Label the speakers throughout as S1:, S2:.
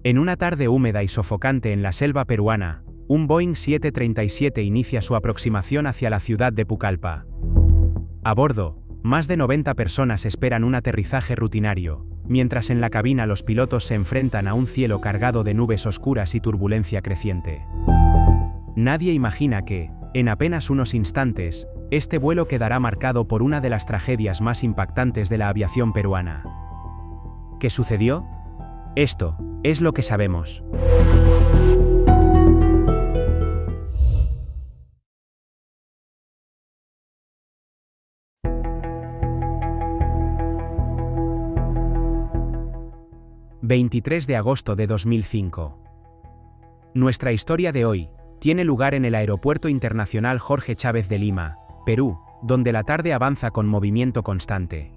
S1: En una tarde húmeda y sofocante en la selva peruana, un Boeing 737 inicia su aproximación hacia la ciudad de Pucallpa. A bordo, más de 90 personas esperan un aterrizaje rutinario, mientras en la cabina los pilotos se enfrentan a un cielo cargado de nubes oscuras y turbulencia creciente. Nadie imagina que, en apenas unos instantes, este vuelo quedará marcado por una de las tragedias más impactantes de la aviación peruana. ¿Qué sucedió? Esto es lo que sabemos. ...23 de agosto de 2005. Nuestra historia de hoy tiene lugar en el Aeropuerto Internacional Jorge Chávez de Lima, Perú, donde la tarde avanza con movimiento constante.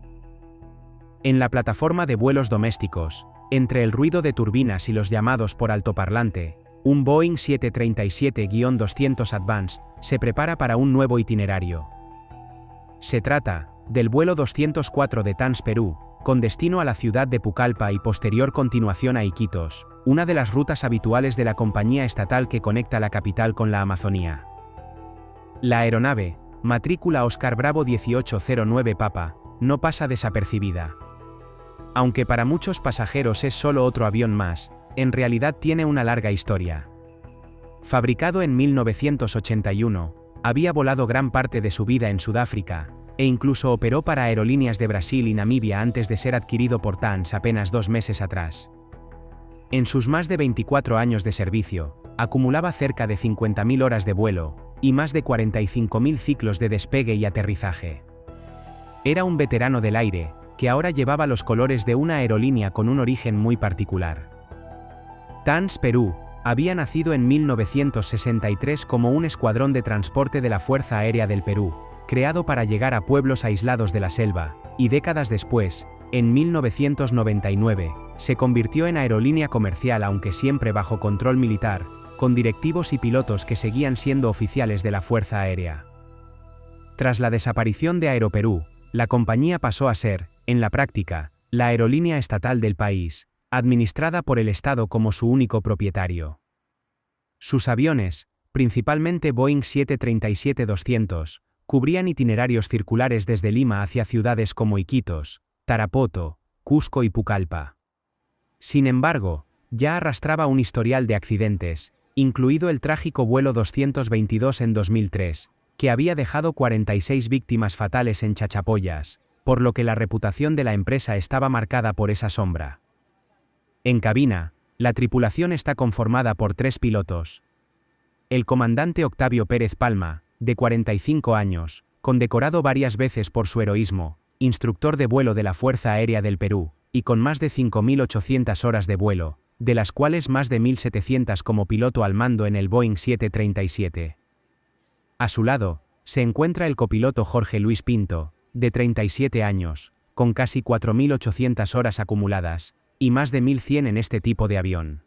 S1: En la plataforma de vuelos domésticos, entre el ruido de turbinas y los llamados por altoparlante, un Boeing 737-200 Advanced se prepara para un nuevo itinerario. Se trata del vuelo 204 de TANS Perú, con destino a la ciudad de Pucallpa y posterior continuación a Iquitos, una de las rutas habituales de la compañía estatal que conecta la capital con la Amazonía. La aeronave, matrícula Oscar Bravo 1809 Papa, no pasa desapercibida. Aunque para muchos pasajeros es solo otro avión más, en realidad tiene una larga historia. Fabricado en 1981, había volado gran parte de su vida en Sudáfrica, e incluso operó para aerolíneas de Brasil y Namibia antes de ser adquirido por TANS apenas 2 meses atrás. En sus más de 24 años de servicio, acumulaba cerca de 50.000 horas de vuelo, y más de 45.000 ciclos de despegue y aterrizaje. Era un veterano del aire, que ahora llevaba los colores de una aerolínea con un origen muy particular. TANS Perú había nacido en 1963 como un escuadrón de transporte de la Fuerza Aérea del Perú, creado para llegar a pueblos aislados de la selva, y décadas después, en 1999, se convirtió en aerolínea comercial aunque siempre bajo control militar, con directivos y pilotos que seguían siendo oficiales de la Fuerza Aérea. Tras la desaparición de Aeroperú, la compañía pasó a ser, en la práctica, la aerolínea estatal del país, administrada por el Estado como su único propietario. Sus aviones, principalmente Boeing 737-200, cubrían itinerarios circulares desde Lima hacia ciudades como Iquitos, Tarapoto, Cusco y Pucallpa. Sin embargo, ya arrastraba un historial de accidentes, incluido el trágico vuelo 222 en 2003, que había dejado 46 víctimas fatales en Chachapoyas, por lo que la reputación de la empresa estaba marcada por esa sombra. En cabina, la tripulación está conformada por 3 pilotos. El comandante Octavio Pérez Palma, de 45 años, condecorado varias veces por su heroísmo, instructor de vuelo de la Fuerza Aérea del Perú, y con más de 5.800 horas de vuelo, de las cuales más de 1.700 como piloto al mando en el Boeing 737. A su lado, se encuentra el copiloto Jorge Luis Pinto, de 37 años, con casi 4.800 horas acumuladas, y más de 1.100 en este tipo de avión.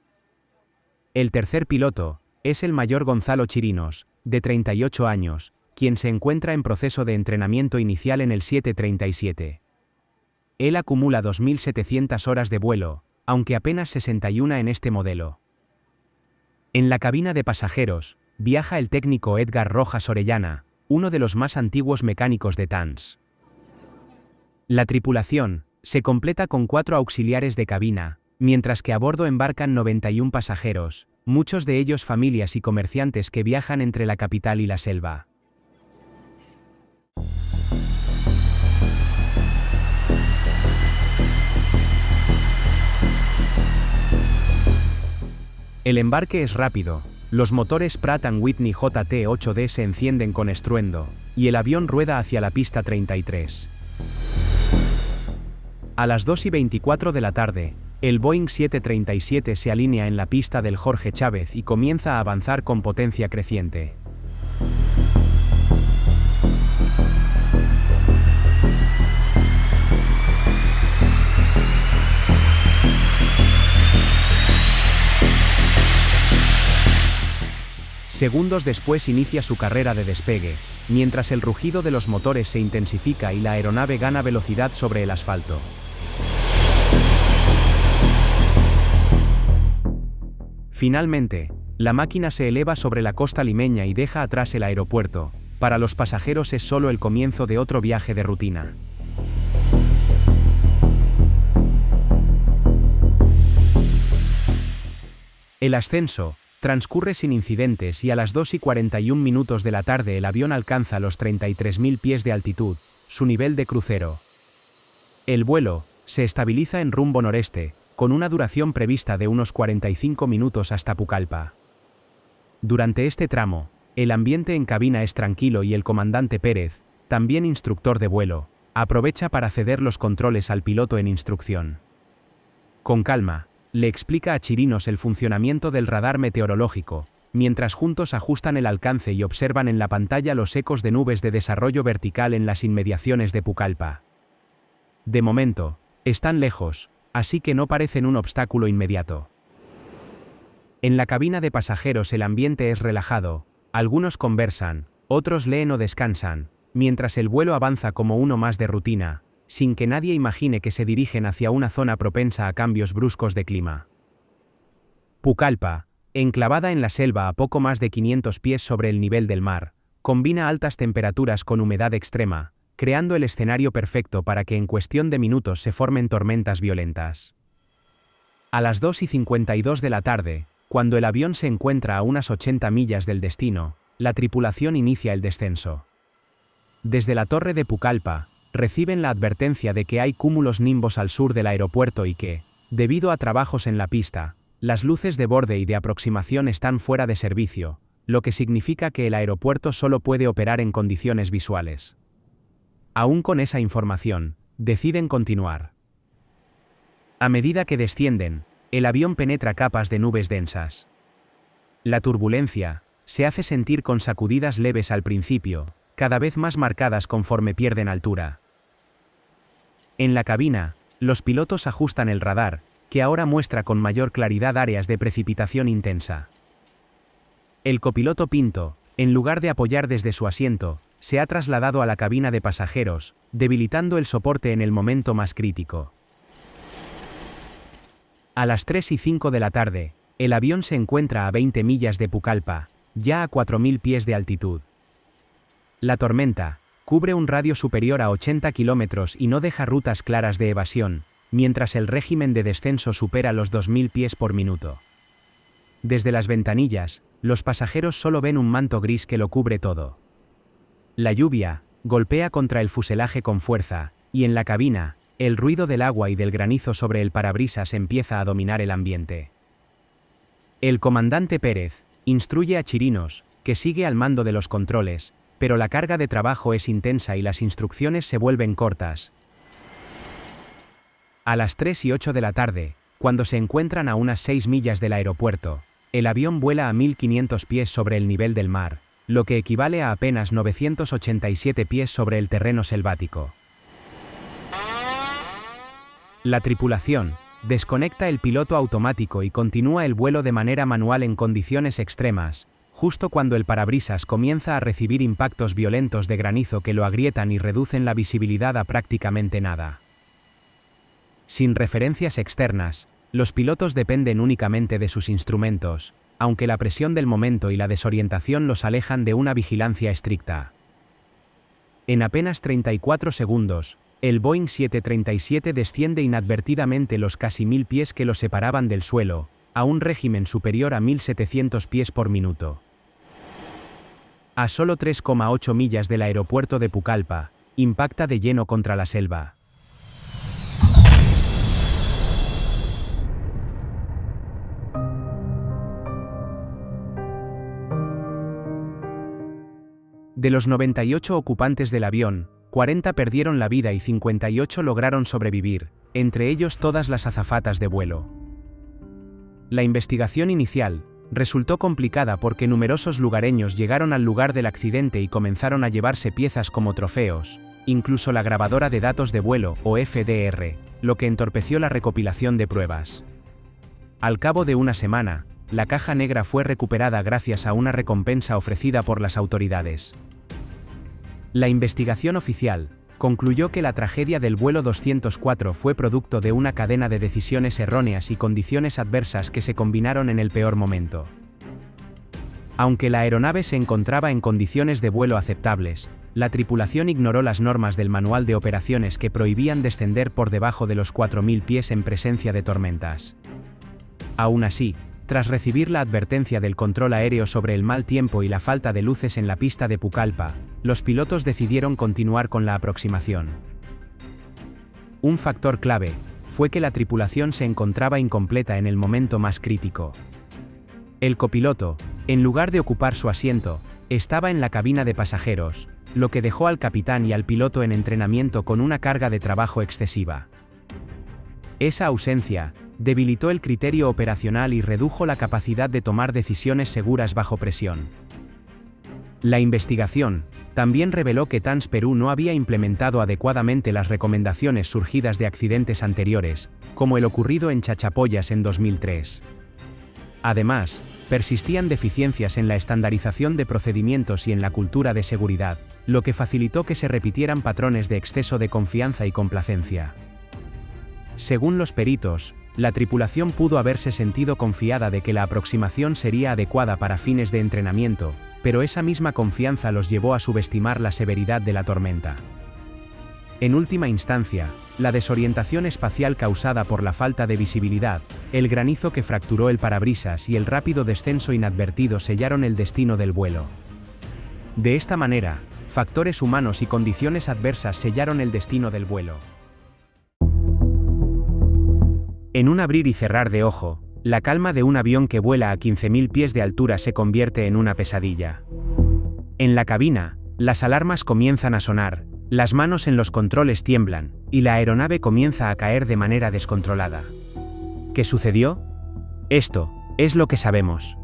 S1: El tercer piloto es el mayor Gonzalo Chirinos, de 38 años, quien se encuentra en proceso de entrenamiento inicial en el 737. Él acumula 2.700 horas de vuelo, aunque apenas 61 en este modelo. En la cabina de pasajeros, viaja el técnico Edgar Rojas Orellana, uno de los más antiguos mecánicos de TANS. La tripulación se completa con 4 auxiliares de cabina, mientras que a bordo embarcan 91 pasajeros, muchos de ellos familias y comerciantes que viajan entre la capital y la selva. El embarque es rápido, los motores Pratt & Whitney JT8D se encienden con estruendo, y el avión rueda hacia la pista 33. A las 2:24 de la tarde, el Boeing 737 se alinea en la pista del Jorge Chávez y comienza a avanzar con potencia creciente. Segundos después inicia su carrera de despegue, mientras el rugido de los motores se intensifica y la aeronave gana velocidad sobre el asfalto. Finalmente, la máquina se eleva sobre la costa limeña y deja atrás el aeropuerto. Para los pasajeros es solo el comienzo de otro viaje de rutina. El ascenso transcurre sin incidentes y a las 2:41 de la tarde el avión alcanza los 33.000 pies de altitud, su nivel de crucero. El vuelo se estabiliza en rumbo noreste, con una duración prevista de unos 45 minutos hasta Pucallpa. Durante este tramo, el ambiente en cabina es tranquilo y el comandante Pérez, también instructor de vuelo, aprovecha para ceder los controles al piloto en instrucción. Con calma, le explica a Chirinos el funcionamiento del radar meteorológico, mientras juntos ajustan el alcance y observan en la pantalla los ecos de nubes de desarrollo vertical en las inmediaciones de Pucallpa. De momento, están lejos, así que no parecen un obstáculo inmediato. En la cabina de pasajeros el ambiente es relajado, algunos conversan, otros leen o descansan, mientras el vuelo avanza como uno más de rutina, sin que nadie imagine que se dirigen hacia una zona propensa a cambios bruscos de clima. Pucallpa, enclavada en la selva a poco más de 500 pies sobre el nivel del mar, combina altas temperaturas con humedad extrema, creando el escenario perfecto para que en cuestión de minutos se formen tormentas violentas. A las 2:52 de la tarde, cuando el avión se encuentra a unas 80 millas del destino, la tripulación inicia el descenso. Desde la torre de Pucallpa, reciben la advertencia de que hay cúmulos nimbos al sur del aeropuerto y que, debido a trabajos en la pista, las luces de borde y de aproximación están fuera de servicio, lo que significa que el aeropuerto solo puede operar en condiciones visuales. Aún con esa información, deciden continuar. A medida que descienden, el avión penetra capas de nubes densas. La turbulencia se hace sentir con sacudidas leves al principio, cada vez más marcadas conforme pierden altura. En la cabina, los pilotos ajustan el radar, que ahora muestra con mayor claridad áreas de precipitación intensa. El copiloto Pinto, en lugar de apoyar desde su asiento, se ha trasladado a la cabina de pasajeros, debilitando el soporte en el momento más crítico. A las 3:05 de la tarde, el avión se encuentra a 20 millas de Pucallpa, ya a 4.000 pies de altitud. La tormenta cubre un radio superior a 80 kilómetros y no deja rutas claras de evasión, mientras el régimen de descenso supera los 2.000 pies por minuto. Desde las ventanillas, los pasajeros solo ven un manto gris que lo cubre todo. La lluvia golpea contra el fuselaje con fuerza, y en la cabina, el ruido del agua y del granizo sobre el parabrisas empieza a dominar el ambiente. El comandante Pérez instruye a Chirinos, que sigue al mando de los controles, pero la carga de trabajo es intensa y las instrucciones se vuelven cortas. A las 3:08 de la tarde, cuando se encuentran a unas 6 millas del aeropuerto, el avión vuela a 1.500 pies sobre el nivel del mar, lo que equivale a apenas 987 pies sobre el terreno selvático. La tripulación desconecta el piloto automático y continúa el vuelo de manera manual en condiciones extremas, justo cuando el parabrisas comienza a recibir impactos violentos de granizo que lo agrietan y reducen la visibilidad a prácticamente nada. Sin referencias externas, los pilotos dependen únicamente de sus instrumentos, aunque la presión del momento y la desorientación los alejan de una vigilancia estricta. En apenas 34 segundos, el Boeing 737 desciende inadvertidamente los casi 1.000 pies que lo separaban del suelo, a un régimen superior a 1.700 pies por minuto. A solo 3,8 millas del aeropuerto de Pucallpa, impacta de lleno contra la selva. De los 98 ocupantes del avión, 40 perdieron la vida y 58 lograron sobrevivir, entre ellos todas las azafatas de vuelo. La investigación inicial resultó complicada porque numerosos lugareños llegaron al lugar del accidente y comenzaron a llevarse piezas como trofeos, incluso la grabadora de datos de vuelo, o FDR, lo que entorpeció la recopilación de pruebas. Al cabo de una semana, la caja negra fue recuperada gracias a una recompensa ofrecida por las autoridades. La investigación oficial concluyó que la tragedia del vuelo 204 fue producto de una cadena de decisiones erróneas y condiciones adversas que se combinaron en el peor momento. Aunque la aeronave se encontraba en condiciones de vuelo aceptables, la tripulación ignoró las normas del manual de operaciones que prohibían descender por debajo de los 4.000 pies en presencia de tormentas. Aún así, tras recibir la advertencia del control aéreo sobre el mal tiempo y la falta de luces en la pista de Pucallpa, los pilotos decidieron continuar con la aproximación. Un factor clave fue que la tripulación se encontraba incompleta en el momento más crítico. El copiloto, en lugar de ocupar su asiento, estaba en la cabina de pasajeros, lo que dejó al capitán y al piloto en entrenamiento con una carga de trabajo excesiva. Esa ausencia debilitó el criterio operacional y redujo la capacidad de tomar decisiones seguras bajo presión. La investigación también reveló que TANS Perú no había implementado adecuadamente las recomendaciones surgidas de accidentes anteriores, como el ocurrido en Chachapoyas en 2003. Además, persistían deficiencias en la estandarización de procedimientos y en la cultura de seguridad, lo que facilitó que se repitieran patrones de exceso de confianza y complacencia. Según los peritos, la tripulación pudo haberse sentido confiada de que la aproximación sería adecuada para fines de entrenamiento, pero esa misma confianza los llevó a subestimar la severidad de la tormenta. En última instancia, la desorientación espacial causada por la falta de visibilidad, el granizo que fracturó el parabrisas y el rápido descenso inadvertido sellaron el destino del vuelo. De esta manera, factores humanos y condiciones adversas sellaron el destino del vuelo. En un abrir y cerrar de ojo, la calma de un avión que vuela a 15.000 pies de altura se convierte en una pesadilla. En la cabina, las alarmas comienzan a sonar, las manos en los controles tiemblan, y la aeronave comienza a caer de manera descontrolada. ¿Qué sucedió? Esto es lo que sabemos.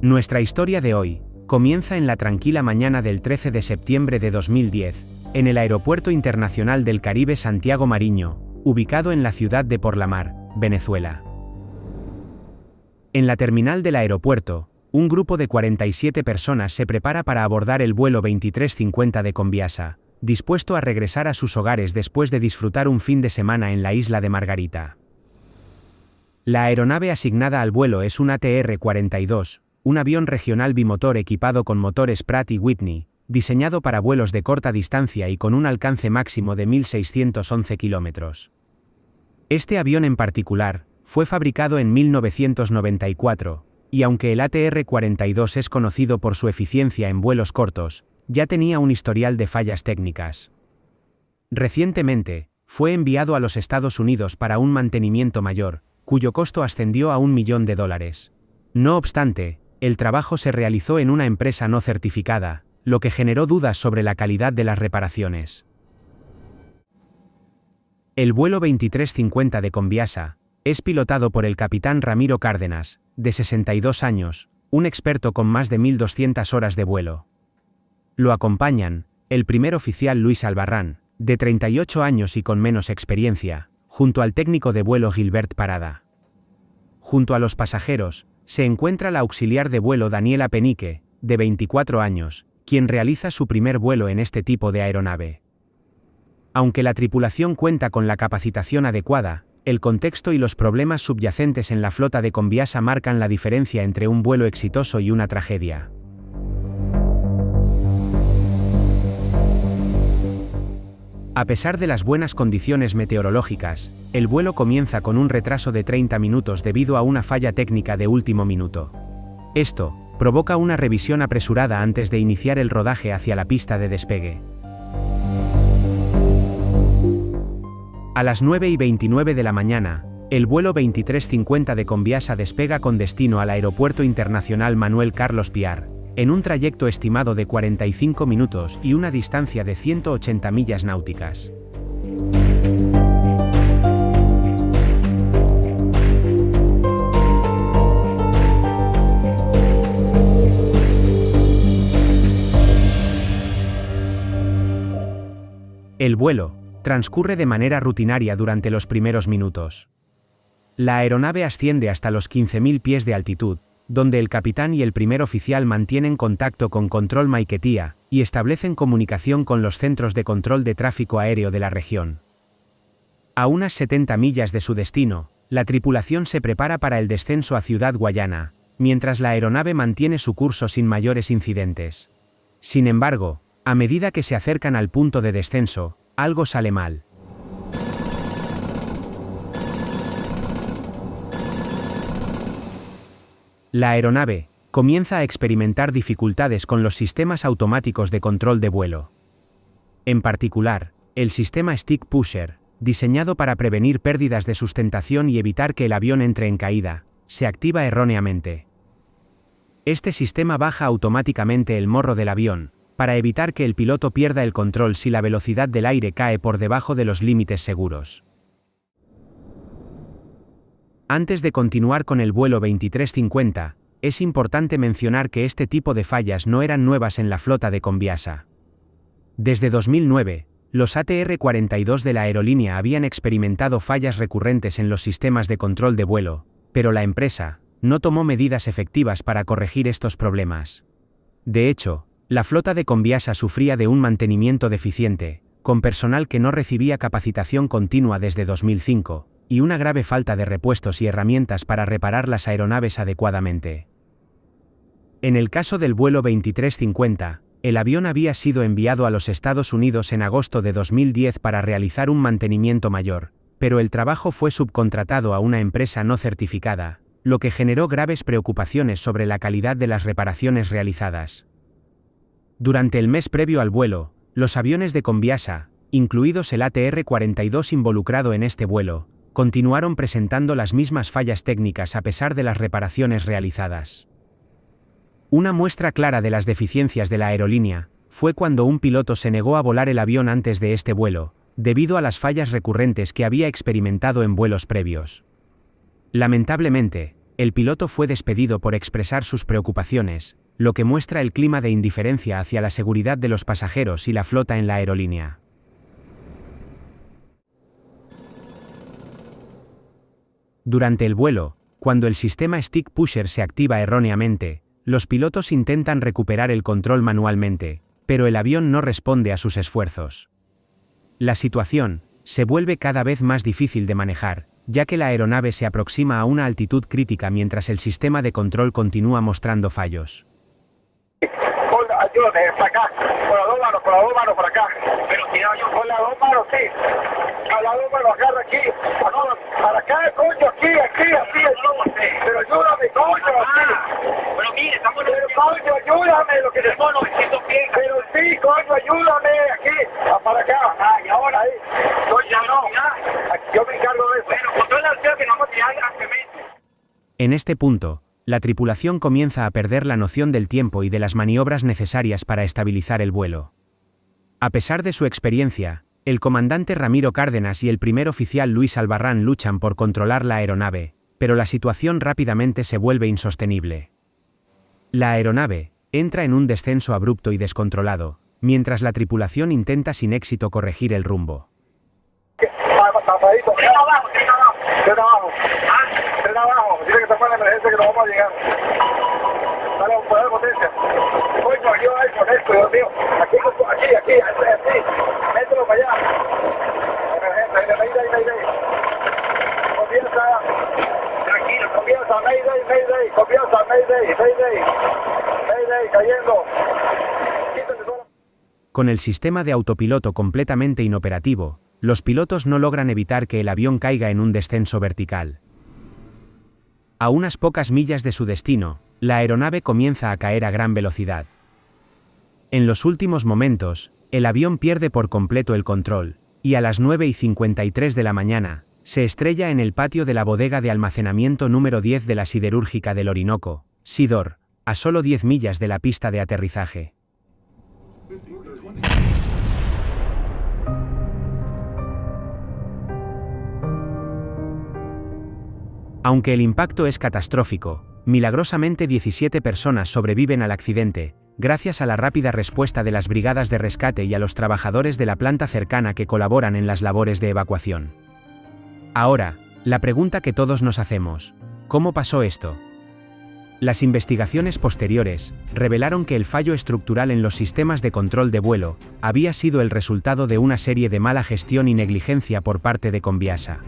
S1: Nuestra historia de hoy comienza en la tranquila mañana del 13 de septiembre de 2010, en el Aeropuerto Internacional del Caribe Santiago Mariño, ubicado en la ciudad de Porlamar, Venezuela. En la terminal del aeropuerto, un grupo de 47 personas se prepara para abordar el vuelo 2350 de Conviasa, dispuesto a regresar a sus hogares después de disfrutar un fin de semana en la isla de Margarita. La aeronave asignada al vuelo es un ATR-42, un avión regional bimotor equipado con motores Pratt & Whitney, diseñado para vuelos de corta distancia y con un alcance máximo de 1.611 kilómetros. Este avión en particular fue fabricado en 1994, y aunque el ATR-42 es conocido por su eficiencia en vuelos cortos, ya tenía un historial de fallas técnicas. Recientemente, fue enviado a los Estados Unidos para un mantenimiento mayor, cuyo costo ascendió a $1 millón. No obstante, el trabajo se realizó en una empresa no certificada, lo que generó dudas sobre la calidad de las reparaciones. El vuelo 2350 de Conviasa es pilotado por el capitán Ramiro Cárdenas, de 62 años, un experto con más de 1.200 horas de vuelo. Lo acompañan el primer oficial Luis Albarrán, de 38 años y con menos experiencia, junto al técnico de vuelo Gilbert Parada. Junto a los pasajeros, se encuentra la auxiliar de vuelo Daniela Penique, de 24 años, quien realiza su primer vuelo en este tipo de aeronave. Aunque la tripulación cuenta con la capacitación adecuada, el contexto y los problemas subyacentes en la flota de Conviasa marcan la diferencia entre un vuelo exitoso y una tragedia. A pesar de las buenas condiciones meteorológicas, el vuelo comienza con un retraso de 30 minutos debido a una falla técnica de último minuto. Esto provoca una revisión apresurada antes de iniciar el rodaje hacia la pista de despegue. A las 9:29 de la mañana, el vuelo 2350 de Conviasa despega con destino al Aeropuerto Internacional Manuel Carlos Piar, en un trayecto estimado de 45 minutos y una distancia de 180 millas náuticas. El vuelo transcurre de manera rutinaria durante los primeros minutos. La aeronave asciende hasta los 15.000 pies de altitud, donde el capitán y el primer oficial mantienen contacto con Control Maiquetía y establecen comunicación con los centros de control de tráfico aéreo de la región. A unas 70 millas de su destino, la tripulación se prepara para el descenso a Ciudad Guayana, mientras la aeronave mantiene su curso sin mayores incidentes. Sin embargo, a medida que se acercan al punto de descenso, algo sale mal. La aeronave comienza a experimentar dificultades con los sistemas automáticos de control de vuelo. En particular, el sistema Stick Pusher, diseñado para prevenir pérdidas de sustentación y evitar que el avión entre en caída, se activa erróneamente. Este sistema baja automáticamente el morro del avión, para evitar que el piloto pierda el control si la velocidad del aire cae por debajo de los límites seguros. Antes de continuar con el vuelo 2350, es importante mencionar que este tipo de fallas no eran nuevas en la flota de Conviasa. Desde 2009, los ATR-42 de la aerolínea habían experimentado fallas recurrentes en los sistemas de control de vuelo, pero la empresa no tomó medidas efectivas para corregir estos problemas. De hecho, la flota de Conviasa sufría de un mantenimiento deficiente, con personal que no recibía capacitación continua desde 2005, y una grave falta de repuestos y herramientas para reparar las aeronaves adecuadamente. En el caso del vuelo 2350, el avión había sido enviado a los Estados Unidos en agosto de 2010 para realizar un mantenimiento mayor, pero el trabajo fue subcontratado a una empresa no certificada, lo que generó graves preocupaciones sobre la calidad de las reparaciones realizadas. Durante el mes previo al vuelo, los aviones de Conviasa, incluidos el ATR-42 involucrado en este vuelo, continuaron presentando las mismas fallas técnicas a pesar de las reparaciones realizadas. Una muestra clara de las deficiencias de la aerolínea fue cuando un piloto se negó a volar el avión antes de este vuelo, debido a las fallas recurrentes que había experimentado en vuelos previos. Lamentablemente, el piloto fue despedido por expresar sus preocupaciones, lo que muestra el clima de indiferencia hacia la seguridad de los pasajeros y la flota en la aerolínea. Durante el vuelo, cuando el sistema Stick Pusher se activa erróneamente, los pilotos intentan recuperar el control manualmente, pero el avión no responde a sus esfuerzos. La situación se vuelve cada vez más difícil de manejar, ya que la aeronave se aproxima a una altitud crítica mientras el sistema de control continúa mostrando fallos.
S2: Ayúdame, para acá, con las dos manos para acá. Pero si yo con las dos manos, sí. A las dos manos, agarra aquí. Para acá, coño, aquí. Pero ayúdame, coño, aquí.
S3: Pero mire, estamos en
S2: Pero coño, ayúdame, lo que te...
S3: estamos 900 pies.
S2: Pero sí, coño, ayúdame, aquí. Para acá. Y ahora ahí. Coño, no. Yo me encargo de eso.
S3: Bueno, con toda la opción que nos vamos a tirar grandemente.
S1: En este punto, la tripulación comienza a perder la noción del tiempo y de las maniobras necesarias para estabilizar el vuelo. A pesar de su experiencia, el comandante Ramiro Cárdenas y el primer oficial Luis Albarrán luchan por controlar la aeronave, pero la situación rápidamente se vuelve insostenible. La aeronave entra en un descenso abrupto y descontrolado, mientras la tripulación intenta sin éxito corregir el rumbo.
S2: Tapadito. Tren abajo. Dile que está en emergencia que no vamos a llegar. Dale un poder de potencia. Coño, ayuda ahí con esto, Dios mío. Aquí. Mételo para allá. Emergencia, Mayday. Comienza. Tranquilo. Comienza, Mayday, cayendo. Quítate todo.
S1: Con el sistema de autopiloto completamente inoperativo, los pilotos no logran evitar que el avión caiga en un descenso vertical. A unas pocas millas de su destino, la aeronave comienza a caer a gran velocidad. En los últimos momentos, el avión pierde por completo el control, y a las 9:53 de la mañana, se estrella en el patio de la bodega de almacenamiento número 10 de la siderúrgica del Orinoco, Sidor, a solo 10 millas de la pista de aterrizaje. Aunque el impacto es catastrófico, milagrosamente 17 personas sobreviven al accidente, gracias a la rápida respuesta de las brigadas de rescate y a los trabajadores de la planta cercana que colaboran en las labores de evacuación. Ahora, La pregunta que todos nos hacemos: ¿cómo pasó esto? Las investigaciones posteriores revelaron que el fallo estructural en los sistemas de control de vuelo había sido el resultado de una serie de mala gestión y negligencia por parte de Conviasa.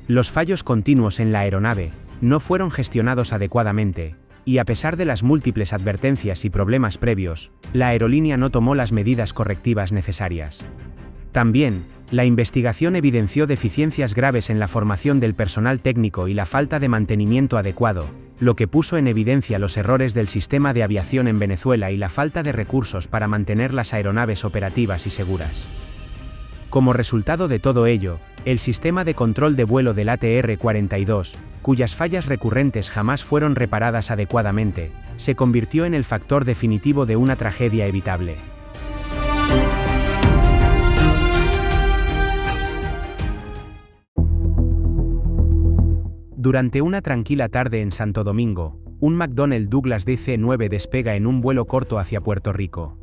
S1: Los fallos continuos en la aeronave no fueron gestionados adecuadamente, y a pesar de las múltiples advertencias y problemas previos, la aerolínea no tomó las medidas correctivas necesarias. También, la investigación evidenció deficiencias graves en la formación del personal técnico y la falta de mantenimiento adecuado, lo que puso en evidencia los errores del sistema de aviación en Venezuela y la falta de recursos para mantener las aeronaves operativas y seguras. Como resultado de todo ello, el sistema de control de vuelo del ATR-42, cuyas fallas recurrentes jamás fueron reparadas adecuadamente, se convirtió en el factor definitivo de una tragedia evitable. Durante una tranquila tarde en Santo Domingo, un McDonnell Douglas DC-9 despega en un vuelo corto hacia Puerto Rico.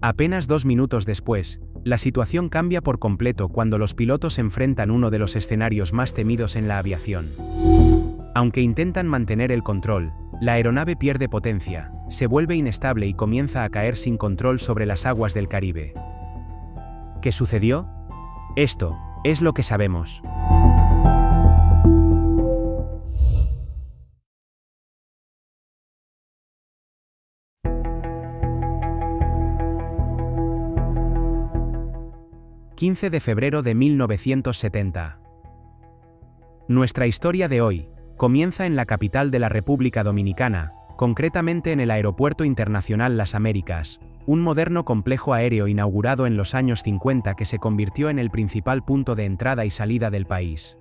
S1: Apenas 2 minutos después, la situación cambia por completo cuando los pilotos enfrentan uno de los escenarios más temidos en la aviación. Aunque intentan mantener el control, la aeronave pierde potencia, se vuelve inestable y comienza a caer sin control sobre las aguas del Caribe. ¿Qué sucedió? Esto es lo que sabemos. ...15 de febrero de 1970. Nuestra historia de hoy comienza en la capital de la República Dominicana, concretamente en el Aeropuerto Internacional Las Américas, un moderno complejo aéreo inaugurado en los años 50 que se convirtió en el principal punto de entrada y salida del país.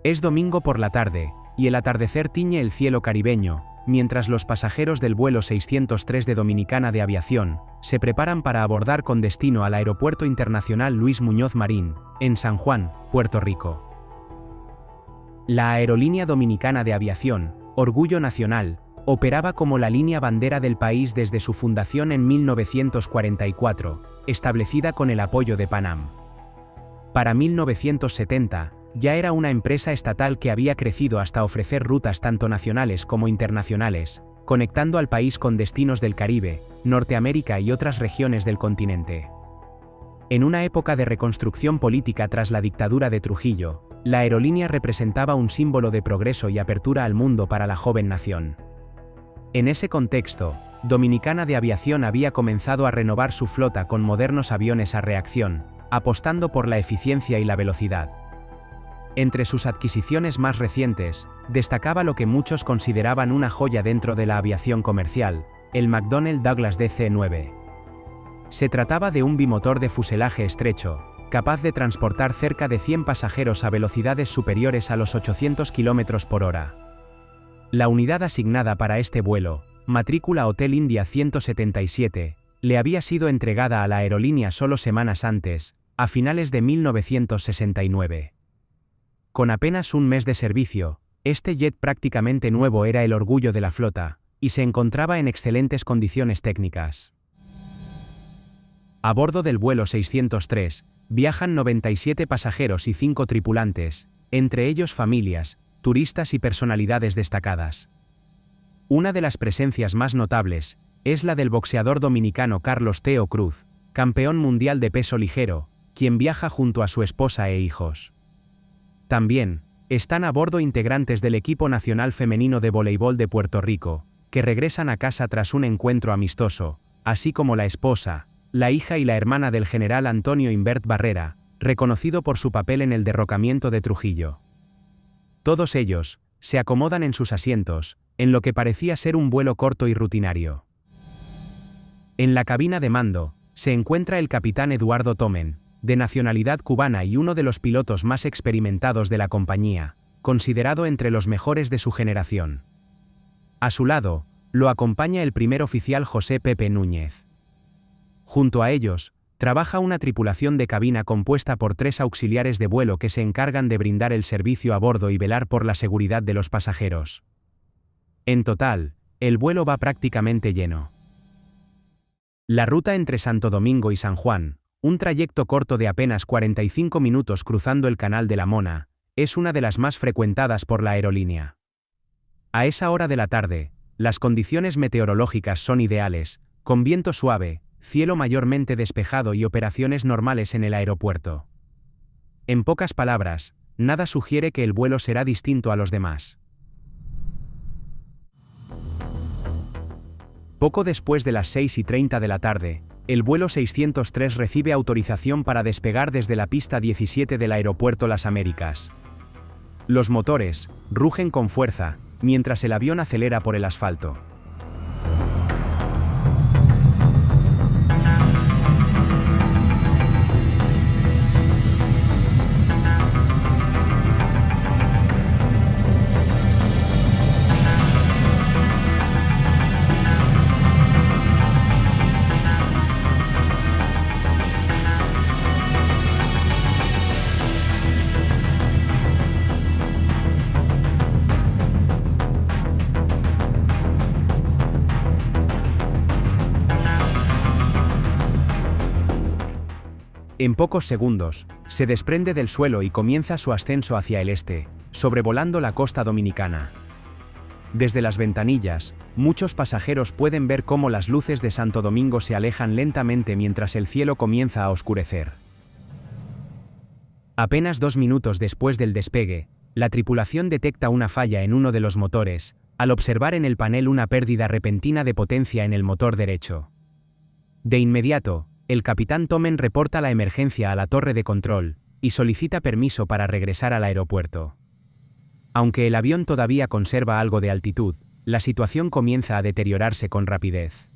S1: Es domingo por la tarde, y el atardecer tiñe el cielo caribeño, mientras los pasajeros del vuelo 603 de Dominicana de Aviación se preparan para abordar con destino al Aeropuerto Internacional Luis Muñoz Marín, en San Juan, Puerto Rico. La Aerolínea Dominicana de Aviación, orgullo nacional, operaba como la línea bandera del país desde su fundación en 1944, establecida con el apoyo de Pan Am. Para 1970, ya era una empresa estatal que había crecido hasta ofrecer rutas tanto nacionales como internacionales, conectando al país con destinos del Caribe, Norteamérica y otras regiones del continente. En una época de reconstrucción política tras la dictadura de Trujillo, la aerolínea representaba un símbolo de progreso y apertura al mundo para la joven nación. En ese contexto, Dominicana de Aviación había comenzado a renovar su flota con modernos aviones a reacción, apostando por la eficiencia y la velocidad. Entre sus adquisiciones más recientes, destacaba lo que muchos consideraban una joya dentro de la aviación comercial, el McDonnell Douglas DC-9. Se trataba de un bimotor de fuselaje estrecho, capaz de transportar cerca de 100 pasajeros a velocidades superiores a los 800 km por hora. La unidad asignada para este vuelo, matrícula Hotel India 177, le había sido entregada a la aerolínea solo semanas antes, a finales de 1969. Con apenas un mes de servicio, este jet prácticamente nuevo era el orgullo de la flota, y se encontraba en excelentes condiciones técnicas. A bordo del vuelo 603, viajan 97 pasajeros y 5 tripulantes, entre ellos familias, turistas y personalidades destacadas. Una de las presencias más notables es la del boxeador dominicano Carlos Teo Cruz, campeón mundial de peso ligero, quien viaja junto a su esposa e hijos. También están a bordo integrantes del equipo nacional femenino de voleibol de Puerto Rico, que regresan a casa tras un encuentro amistoso, así como la esposa, la hija y la hermana del general Antonio Imbert Barrera, reconocido por su papel en el derrocamiento de Trujillo. Todos ellos se acomodan en sus asientos, en lo que parecía ser un vuelo corto y rutinario. En la cabina de mando se encuentra el capitán Eduardo Tomen, de nacionalidad cubana y uno de los pilotos más experimentados de la compañía, considerado entre los mejores de su generación. A su lado, lo acompaña el primer oficial José Pepe Núñez. Junto a ellos, trabaja una tripulación de cabina compuesta por 3 auxiliares de vuelo que se encargan de brindar el servicio a bordo y velar por la seguridad de los pasajeros. En total, el vuelo va prácticamente lleno. La ruta entre Santo Domingo y San Juan, un trayecto corto de apenas 45 minutos cruzando el Canal de la Mona, es una de las más frecuentadas por la aerolínea. A esa hora de la tarde, las condiciones meteorológicas son ideales, con viento suave, cielo mayormente despejado y operaciones normales en el aeropuerto. En pocas palabras, nada sugiere que el vuelo será distinto a los demás. Poco después de las 6:30 de la tarde, el vuelo 603 recibe autorización para despegar desde la pista 17 del Aeropuerto Las Américas. Los motores rugen con fuerza, mientras el avión acelera por el asfalto. En pocos segundos, se desprende del suelo y comienza su ascenso hacia el este, sobrevolando la costa dominicana. Desde las ventanillas, muchos pasajeros pueden ver cómo las luces de Santo Domingo se alejan lentamente mientras el cielo comienza a oscurecer. Apenas 2 minutos después del despegue, la tripulación detecta una falla en uno de los motores, al observar en el panel una pérdida repentina de potencia en el motor derecho. De inmediato, el capitán Tomen reporta la emergencia a la torre de control y solicita permiso para regresar al aeropuerto. Aunque el avión todavía conserva algo de altitud, la situación comienza a deteriorarse con rapidez.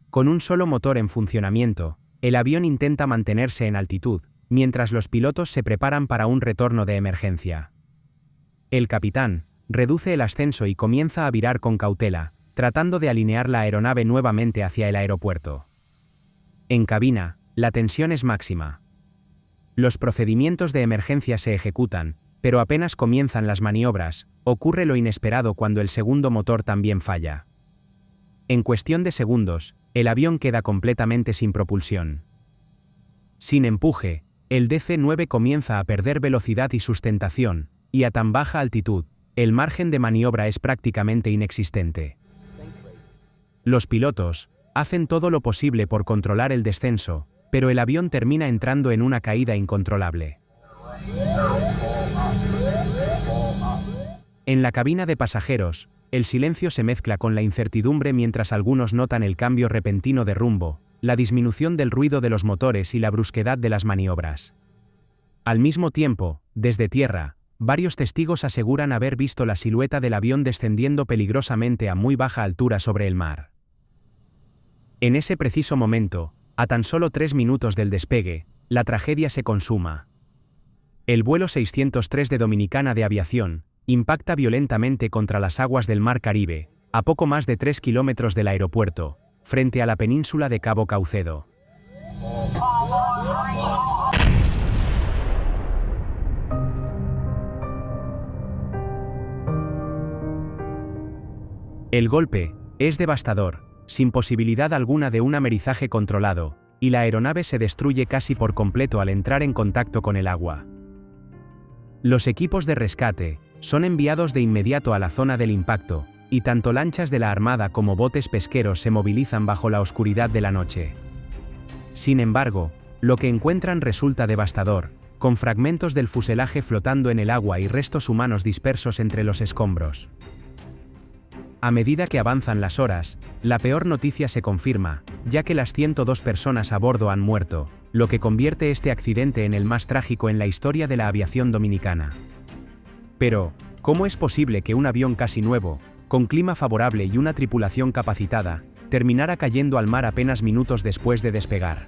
S1: Con un solo motor en funcionamiento, el avión intenta mantenerse en altitud, mientras los pilotos se preparan para un retorno de emergencia. El capitán reduce el ascenso y comienza a virar con cautela, tratando de alinear la aeronave nuevamente hacia el aeropuerto. En cabina, la tensión es máxima. Los procedimientos de emergencia se ejecutan, pero apenas comienzan las maniobras, ocurre lo inesperado cuando el segundo motor también falla. En cuestión de segundos, el avión queda completamente sin propulsión. Sin empuje, el DC-9 comienza a perder velocidad y sustentación, y a tan baja altitud, el margen de maniobra es prácticamente inexistente. Los pilotos hacen todo lo posible por controlar el descenso, pero el avión termina entrando en una caída incontrolable. En la cabina de pasajeros, el silencio se mezcla con la incertidumbre mientras algunos notan el cambio repentino de rumbo, la disminución del ruido de los motores y la brusquedad de las maniobras. Al mismo tiempo, desde tierra, varios testigos aseguran haber visto la silueta del avión descendiendo peligrosamente a muy baja altura sobre el mar. En ese preciso momento, a tan solo 3 minutos del despegue, la tragedia se consuma. El vuelo 603 de Dominicana de Aviación impacta violentamente contra las aguas del Mar Caribe, a poco más de 3 kilómetros del aeropuerto, frente a la península de Cabo Caucedo. El golpe es devastador, sin posibilidad alguna de un amerizaje controlado, y la aeronave se destruye casi por completo al entrar en contacto con el agua. Los equipos de rescate son enviados de inmediato a la zona del impacto, y tanto lanchas de la Armada como botes pesqueros se movilizan bajo la oscuridad de la noche. Sin embargo, lo que encuentran resulta devastador, con fragmentos del fuselaje flotando en el agua y restos humanos dispersos entre los escombros. A medida que avanzan las horas, la peor noticia se confirma, ya que las 102 personas a bordo han muerto, lo que convierte este accidente en el más trágico en la historia de la aviación dominicana. Pero, ¿cómo es posible que un avión casi nuevo, con clima favorable y una tripulación capacitada, terminara cayendo al mar apenas minutos después de despegar?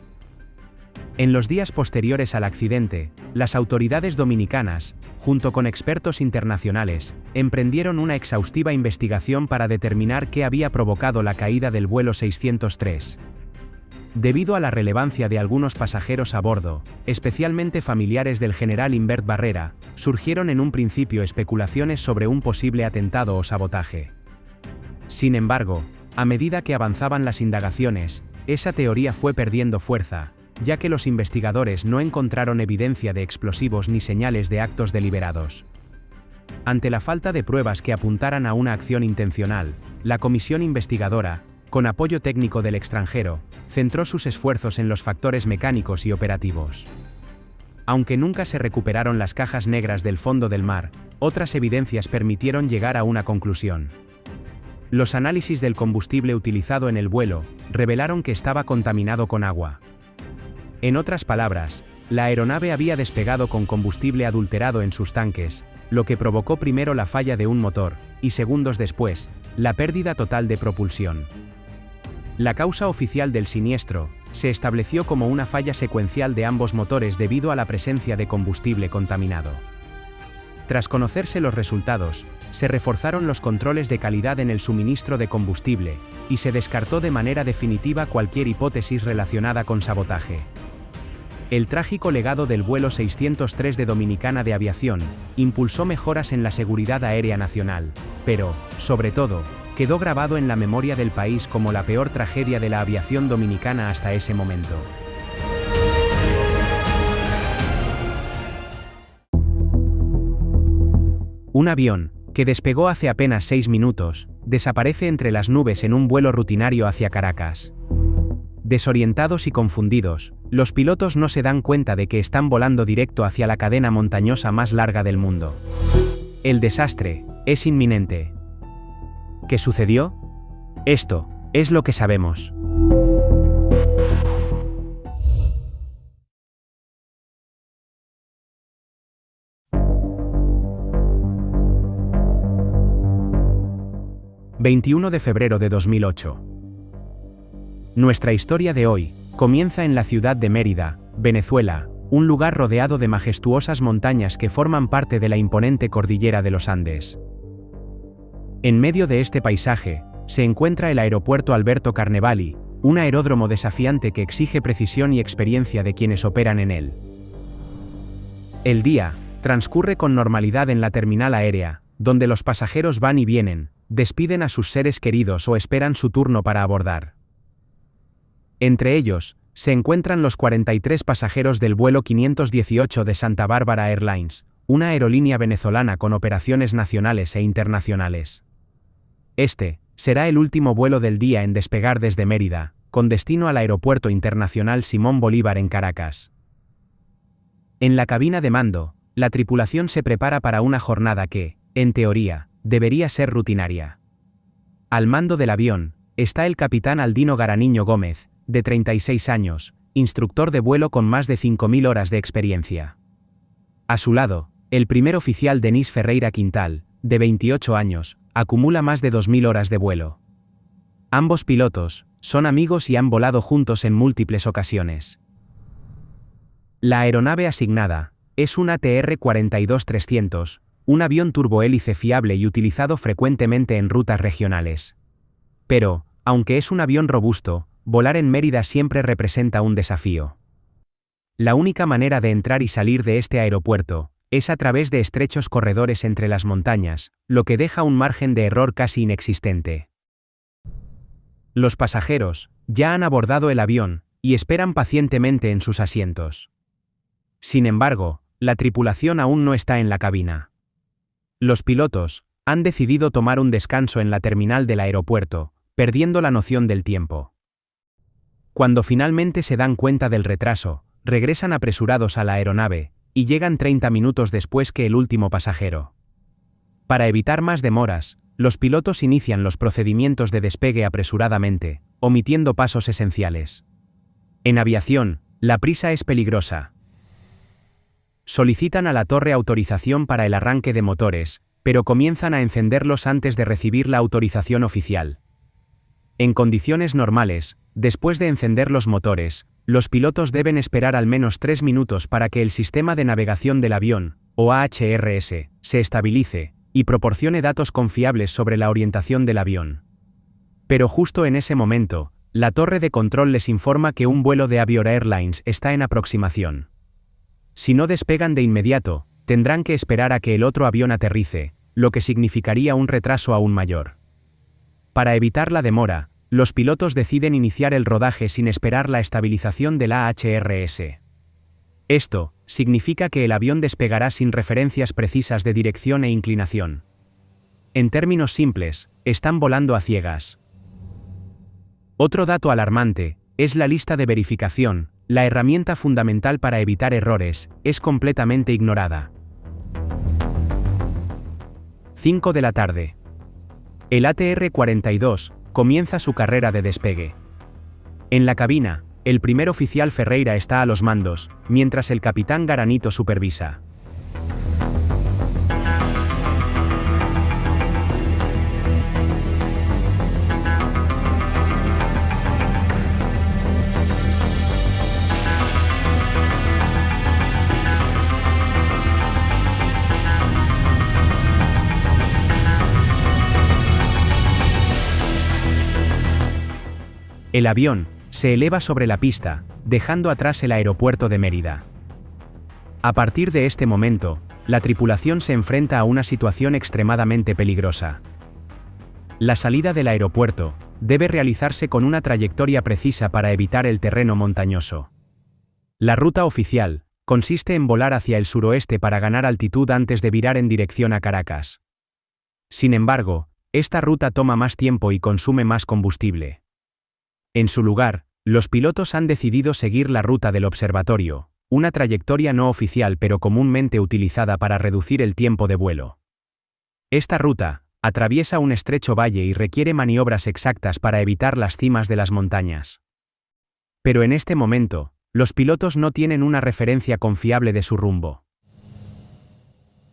S1: En los días posteriores al accidente, las autoridades dominicanas, junto con expertos internacionales, emprendieron una exhaustiva investigación para determinar qué había provocado la caída del vuelo 603. Debido a la relevancia de algunos pasajeros a bordo, especialmente familiares del general Imbert Barrera, surgieron en un principio especulaciones sobre un posible atentado o sabotaje. Sin embargo, a medida que avanzaban las indagaciones, esa teoría fue perdiendo fuerza, ya que los investigadores no encontraron evidencia de explosivos ni señales de actos deliberados. Ante la falta de pruebas que apuntaran a una acción intencional, la comisión investigadora, con apoyo técnico del extranjero, centró sus esfuerzos en los factores mecánicos y operativos. Aunque nunca se recuperaron las cajas negras del fondo del mar, otras evidencias permitieron llegar a una conclusión. Los análisis del combustible utilizado en el vuelo revelaron que estaba contaminado con agua. En otras palabras, la aeronave había despegado con combustible adulterado en sus tanques, lo que provocó primero la falla de un motor, y segundos después, la pérdida total de propulsión. La causa oficial del siniestro se estableció como una falla secuencial de ambos motores debido a la presencia de combustible contaminado. Tras conocerse los resultados, se reforzaron los controles de calidad en el suministro de combustible, y se descartó de manera definitiva cualquier hipótesis relacionada con sabotaje. El trágico legado del vuelo 603 de Dominicana de Aviación impulsó mejoras en la seguridad aérea nacional, pero, sobre todo, quedó grabado en la memoria del país como la peor tragedia de la aviación dominicana hasta ese momento. Un avión, que despegó hace apenas 6 minutos, desaparece entre las nubes en un vuelo rutinario hacia Caracas. Desorientados y confundidos, los pilotos no se dan cuenta de que están volando directo hacia la cadena montañosa más larga del mundo. El desastre es inminente. ¿Qué sucedió? Esto es lo que sabemos. ...21 de febrero de 2008. Nuestra historia de hoy comienza en la ciudad de Mérida, Venezuela, un lugar rodeado de majestuosas montañas que forman parte de la imponente cordillera de los Andes. En medio de este paisaje, se encuentra el aeropuerto Alberto Carnevali, un aeródromo desafiante que exige precisión y experiencia de quienes operan en él. El día transcurre con normalidad en la terminal aérea, donde los pasajeros van y vienen, despiden a sus seres queridos o esperan su turno para abordar. Entre ellos, se encuentran los 43 pasajeros del vuelo 518 de Santa Bárbara Airlines, una aerolínea venezolana con operaciones nacionales e internacionales. Este será el último vuelo del día en despegar desde Mérida, con destino al Aeropuerto Internacional Simón Bolívar en Caracas. En la cabina de mando, la tripulación se prepara para una jornada que, en teoría, debería ser rutinaria. Al mando del avión está el capitán Aldino Garaniño Gómez, de 36 años, instructor de vuelo con más de 5.000 horas de experiencia. A su lado, el primer oficial Denis Ferreira Quintal, de 28 años, acumula más de 2.000 horas de vuelo. Ambos pilotos son amigos y han volado juntos en múltiples ocasiones. La aeronave asignada es un ATR-42-300, un avión turbohélice fiable y utilizado frecuentemente en rutas regionales. Pero, aunque es un avión robusto, volar en Mérida siempre representa un desafío. La única manera de entrar y salir de este aeropuerto es a través de estrechos corredores entre las montañas, lo que deja un margen de error casi inexistente. Los pasajeros ya han abordado el avión y esperan pacientemente en sus asientos. Sin embargo, la tripulación aún no está en la cabina. Los pilotos han decidido tomar un descanso en la terminal del aeropuerto, perdiendo la noción del tiempo. Cuando finalmente se dan cuenta del retraso, regresan apresurados a la aeronave, y llegan 30 minutos después que el último pasajero. Para evitar más demoras, los pilotos inician los procedimientos de despegue apresuradamente, omitiendo pasos esenciales. En aviación, la prisa es peligrosa. Solicitan a la torre autorización para el arranque de motores, pero comienzan a encenderlos antes de recibir la autorización oficial. En condiciones normales, después de encender los motores, los pilotos deben esperar al menos 3 minutos para que el sistema de navegación del avión, o AHRS, se estabilice y proporcione datos confiables sobre la orientación del avión. Pero justo en ese momento, la torre de control les informa que un vuelo de Avior Airlines está en aproximación. Si no despegan de inmediato, tendrán que esperar a que el otro avión aterrice, lo que significaría un retraso aún mayor. Para evitar la demora, los pilotos deciden iniciar el rodaje sin esperar la estabilización del AHRS. Esto significa que el avión despegará sin referencias precisas de dirección e inclinación. En términos simples, están volando a ciegas. Otro dato alarmante es la lista de verificación. La herramienta fundamental para evitar errores es completamente ignorada. 5 de la tarde. El ATR-42 comienza su carrera de despegue. En la cabina, el primer oficial Ferreira está a los mandos, mientras el capitán Garanito supervisa. El avión se eleva sobre la pista, dejando atrás el aeropuerto de Mérida. A partir de este momento, la tripulación se enfrenta a una situación extremadamente peligrosa. La salida del aeropuerto debe realizarse con una trayectoria precisa para evitar el terreno montañoso. La ruta oficial consiste en volar hacia el suroeste para ganar altitud antes de virar en dirección a Caracas. Sin embargo, esta ruta toma más tiempo y consume más combustible. En su lugar, los pilotos han decidido seguir la ruta del observatorio, una trayectoria no oficial pero comúnmente utilizada para reducir el tiempo de vuelo. Esta ruta atraviesa un estrecho valle y requiere maniobras exactas para evitar las cimas de las montañas. Pero en este momento, los pilotos no tienen una referencia confiable de su rumbo.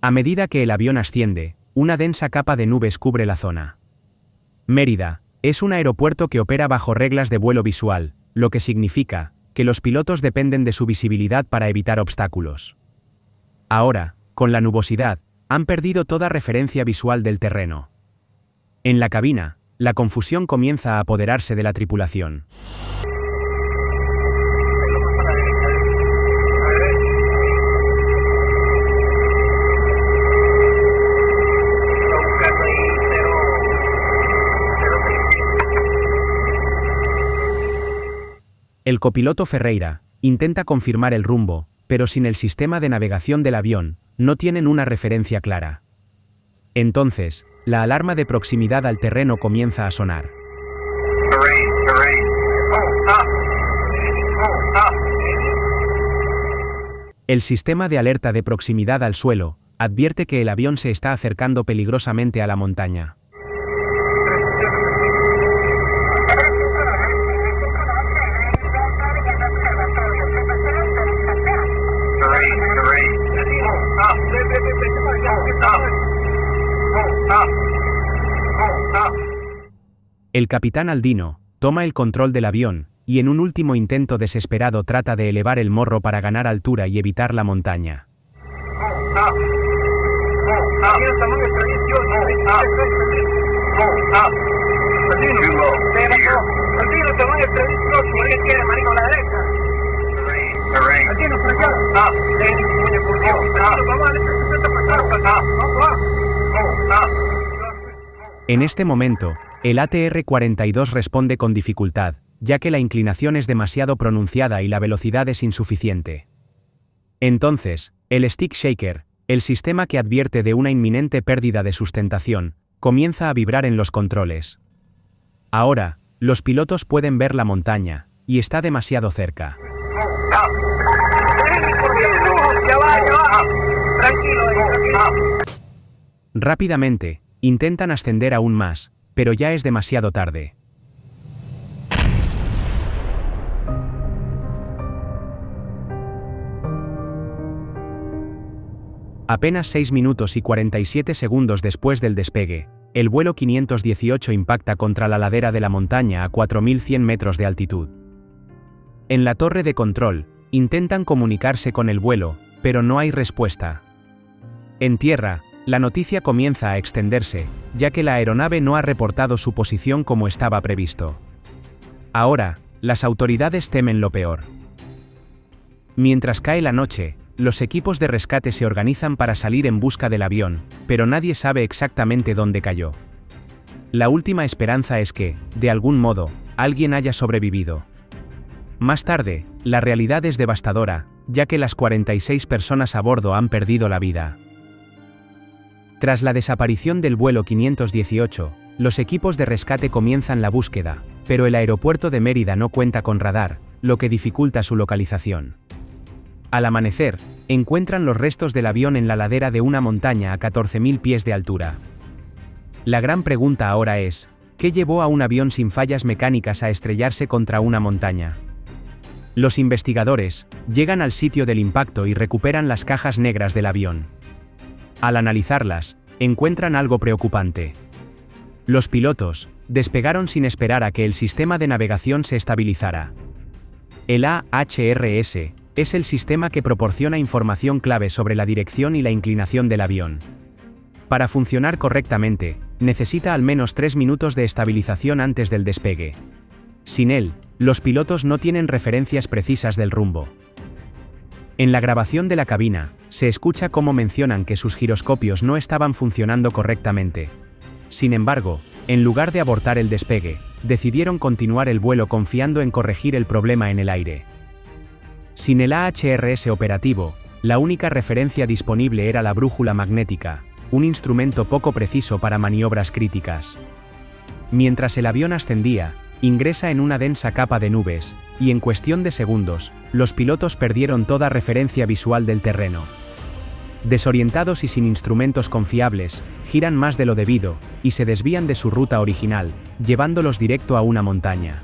S1: A medida que el avión asciende, una densa capa de nubes cubre la zona. Mérida es un aeropuerto que opera bajo reglas de vuelo visual, lo que significa que los pilotos dependen de su visibilidad para evitar obstáculos. Ahora, con la nubosidad, han perdido toda referencia visual del terreno. En la cabina, la confusión comienza a apoderarse de la tripulación. El copiloto Ferreira intenta confirmar el rumbo, pero sin el sistema de navegación del avión, no tienen una referencia clara. Entonces, la alarma de proximidad al terreno comienza a sonar. El sistema de alerta de proximidad al suelo advierte que el avión se está acercando peligrosamente a la montaña. El capitán Aldino toma el control del avión y en un último intento desesperado trata de elevar el morro para ganar altura y evitar la montaña. En este momento, el ATR-42 responde con dificultad, ya que la inclinación es demasiado pronunciada y la velocidad es insuficiente. Entonces, el stick shaker, el sistema que advierte de una inminente pérdida de sustentación, comienza a vibrar en los controles. Ahora, los pilotos pueden ver la montaña, y está demasiado cerca. Rápidamente, intentan ascender aún más, pero ya es demasiado tarde. Apenas 6 minutos y 47 segundos después del despegue, el vuelo 518 impacta contra la ladera de la montaña a 4.100 metros de altitud. En la torre de control, intentan comunicarse con el vuelo, pero no hay respuesta. En tierra, la noticia comienza a extenderse, ya que la aeronave no ha reportado su posición como estaba previsto. Ahora, las autoridades temen lo peor. Mientras cae la noche, los equipos de rescate se organizan para salir en busca del avión, pero nadie sabe exactamente dónde cayó. La última esperanza es que, de algún modo, alguien haya sobrevivido. Más tarde, la realidad es devastadora, ya que las 46 personas a bordo han perdido la vida. Tras la desaparición del vuelo 518, los equipos de rescate comienzan la búsqueda, pero el aeropuerto de Mérida no cuenta con radar, lo que dificulta su localización. Al amanecer, encuentran los restos del avión en la ladera de una montaña a 14.000 pies de altura. La gran pregunta ahora es, ¿qué llevó a un avión sin fallas mecánicas a estrellarse contra una montaña? Los investigadores llegan al sitio del impacto y recuperan las cajas negras del avión. Al analizarlas, encuentran algo preocupante. Los pilotos despegaron sin esperar a que el sistema de navegación se estabilizara. El AHRS es el sistema que proporciona información clave sobre la dirección y la inclinación del avión. Para funcionar correctamente, necesita al menos 3 minutos de estabilización antes del despegue. Sin él, los pilotos no tienen referencias precisas del rumbo. En la grabación de la cabina, se escucha cómo mencionan que sus giroscopios no estaban funcionando correctamente. Sin embargo, en lugar de abortar el despegue, decidieron continuar el vuelo confiando en corregir el problema en el aire. Sin el AHRS operativo, la única referencia disponible era la brújula magnética, un instrumento poco preciso para maniobras críticas. Mientras el avión ascendía, ingresa en una densa capa de nubes, y en cuestión de segundos, los pilotos perdieron toda referencia visual del terreno. Desorientados y sin instrumentos confiables, giran más de lo debido, y se desvían de su ruta original, llevándolos directo a una montaña.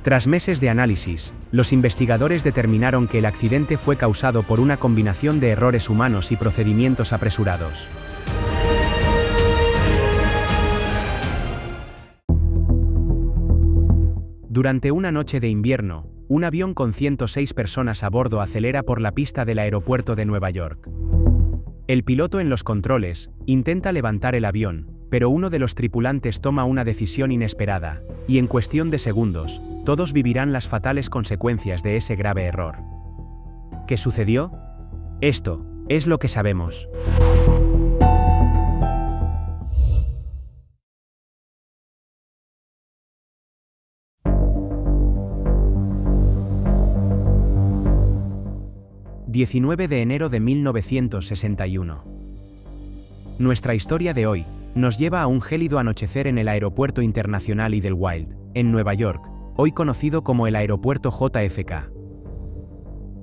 S1: Tras meses de análisis, los investigadores determinaron que el accidente fue causado por una combinación de errores humanos y procedimientos apresurados. Durante una noche de invierno, un avión con 106 personas a bordo acelera por la pista del aeropuerto de Nueva York. El piloto en los controles intenta levantar el avión, pero uno de los tripulantes toma una decisión inesperada, y en cuestión de segundos, todos vivirán las fatales consecuencias de ese grave error. ¿Qué sucedió? Esto es lo que sabemos. ...19 de enero de 1961. Nuestra historia de hoy nos lleva a un gélido anochecer en el Aeropuerto Internacional Idlewild, en Nueva York, hoy conocido como el Aeropuerto JFK.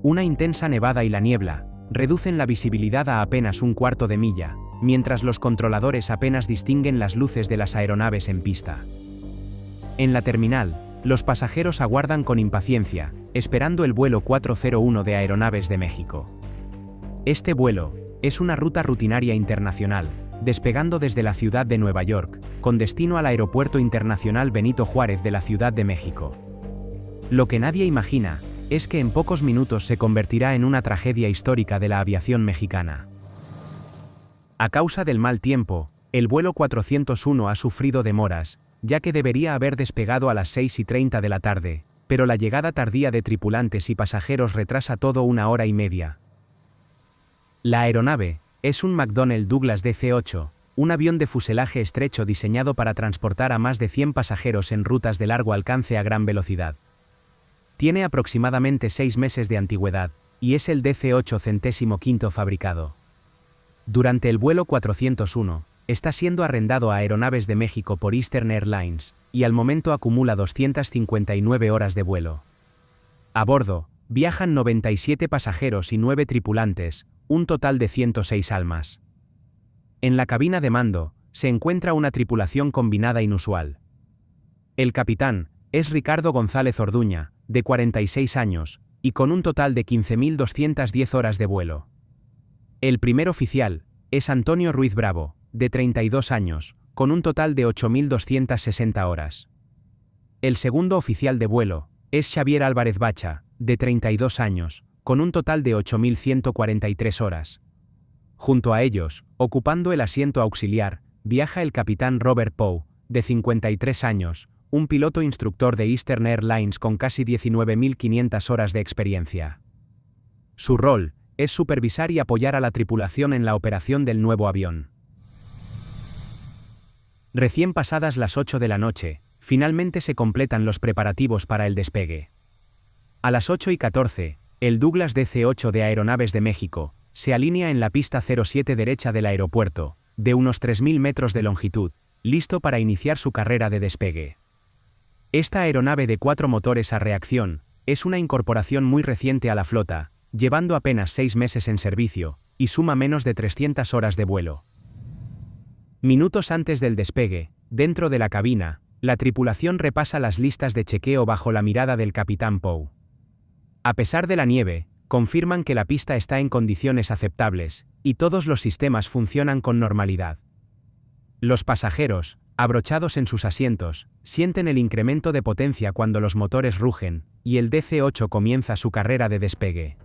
S1: Una intensa nevada y la niebla reducen la visibilidad a apenas un cuarto de milla, mientras los controladores apenas distinguen las luces de las aeronaves en pista. En la terminal, los pasajeros aguardan con impaciencia, esperando el vuelo 401 de Aeronaves de México. Este vuelo es una ruta rutinaria internacional, despegando desde la ciudad de Nueva York, con destino al Aeropuerto Internacional Benito Juárez de la Ciudad de México. Lo que nadie imagina es que en pocos minutos se convertirá en una tragedia histórica de la aviación mexicana. A causa del mal tiempo, el vuelo 401 ha sufrido demoras, ya que debería haber despegado a las 6:30 de la tarde, pero la llegada tardía de tripulantes y pasajeros retrasa todo 1 hora y media. La aeronave es un McDonnell Douglas DC-8, un avión de fuselaje estrecho diseñado para transportar a más de 100 pasajeros en rutas de largo alcance a gran velocidad. Tiene aproximadamente 6 meses de antigüedad, y es el DC-8 centésimo-quinto fabricado. Durante el vuelo 401, está siendo arrendado a Aeronaves de México por Eastern Airlines, y al momento acumula 259 horas de vuelo. A bordo, viajan 97 pasajeros y 9 tripulantes, un total de 106 almas. En la cabina de mando, se encuentra una tripulación combinada inusual. El capitán es Ricardo González Orduña, de 46 años, y con un total de 15.210 horas de vuelo. El primer oficial es Antonio Ruiz Bravo, de 32 años, con un total de 8.260 horas. El segundo oficial de vuelo es Xavier Álvarez Bacha, de 32 años, con un total de 8.143 horas. Junto a ellos, ocupando el asiento auxiliar, viaja el capitán Robert Poe, de 53 años, un piloto instructor de Eastern Airlines con casi 19.500 horas de experiencia. Su rol es supervisar y apoyar a la tripulación en la operación del nuevo avión. Recién pasadas las 8 de la noche, finalmente se completan los preparativos para el despegue. A las 8:14, el Douglas DC-8 de Aeronaves de México se alinea en la pista 07 derecha del aeropuerto, de unos 3.000 metros de longitud, listo para iniciar su carrera de despegue. Esta aeronave de 4 motores a reacción es una incorporación muy reciente a la flota, llevando apenas 6 meses en servicio, y suma menos de 300 horas de vuelo. Minutos antes del despegue, dentro de la cabina, la tripulación repasa las listas de chequeo bajo la mirada del capitán Poe. A pesar de la nieve, confirman que la pista está en condiciones aceptables, y todos los sistemas funcionan con normalidad. Los pasajeros, abrochados en sus asientos, sienten el incremento de potencia cuando los motores rugen, y el DC-8 comienza su carrera de despegue.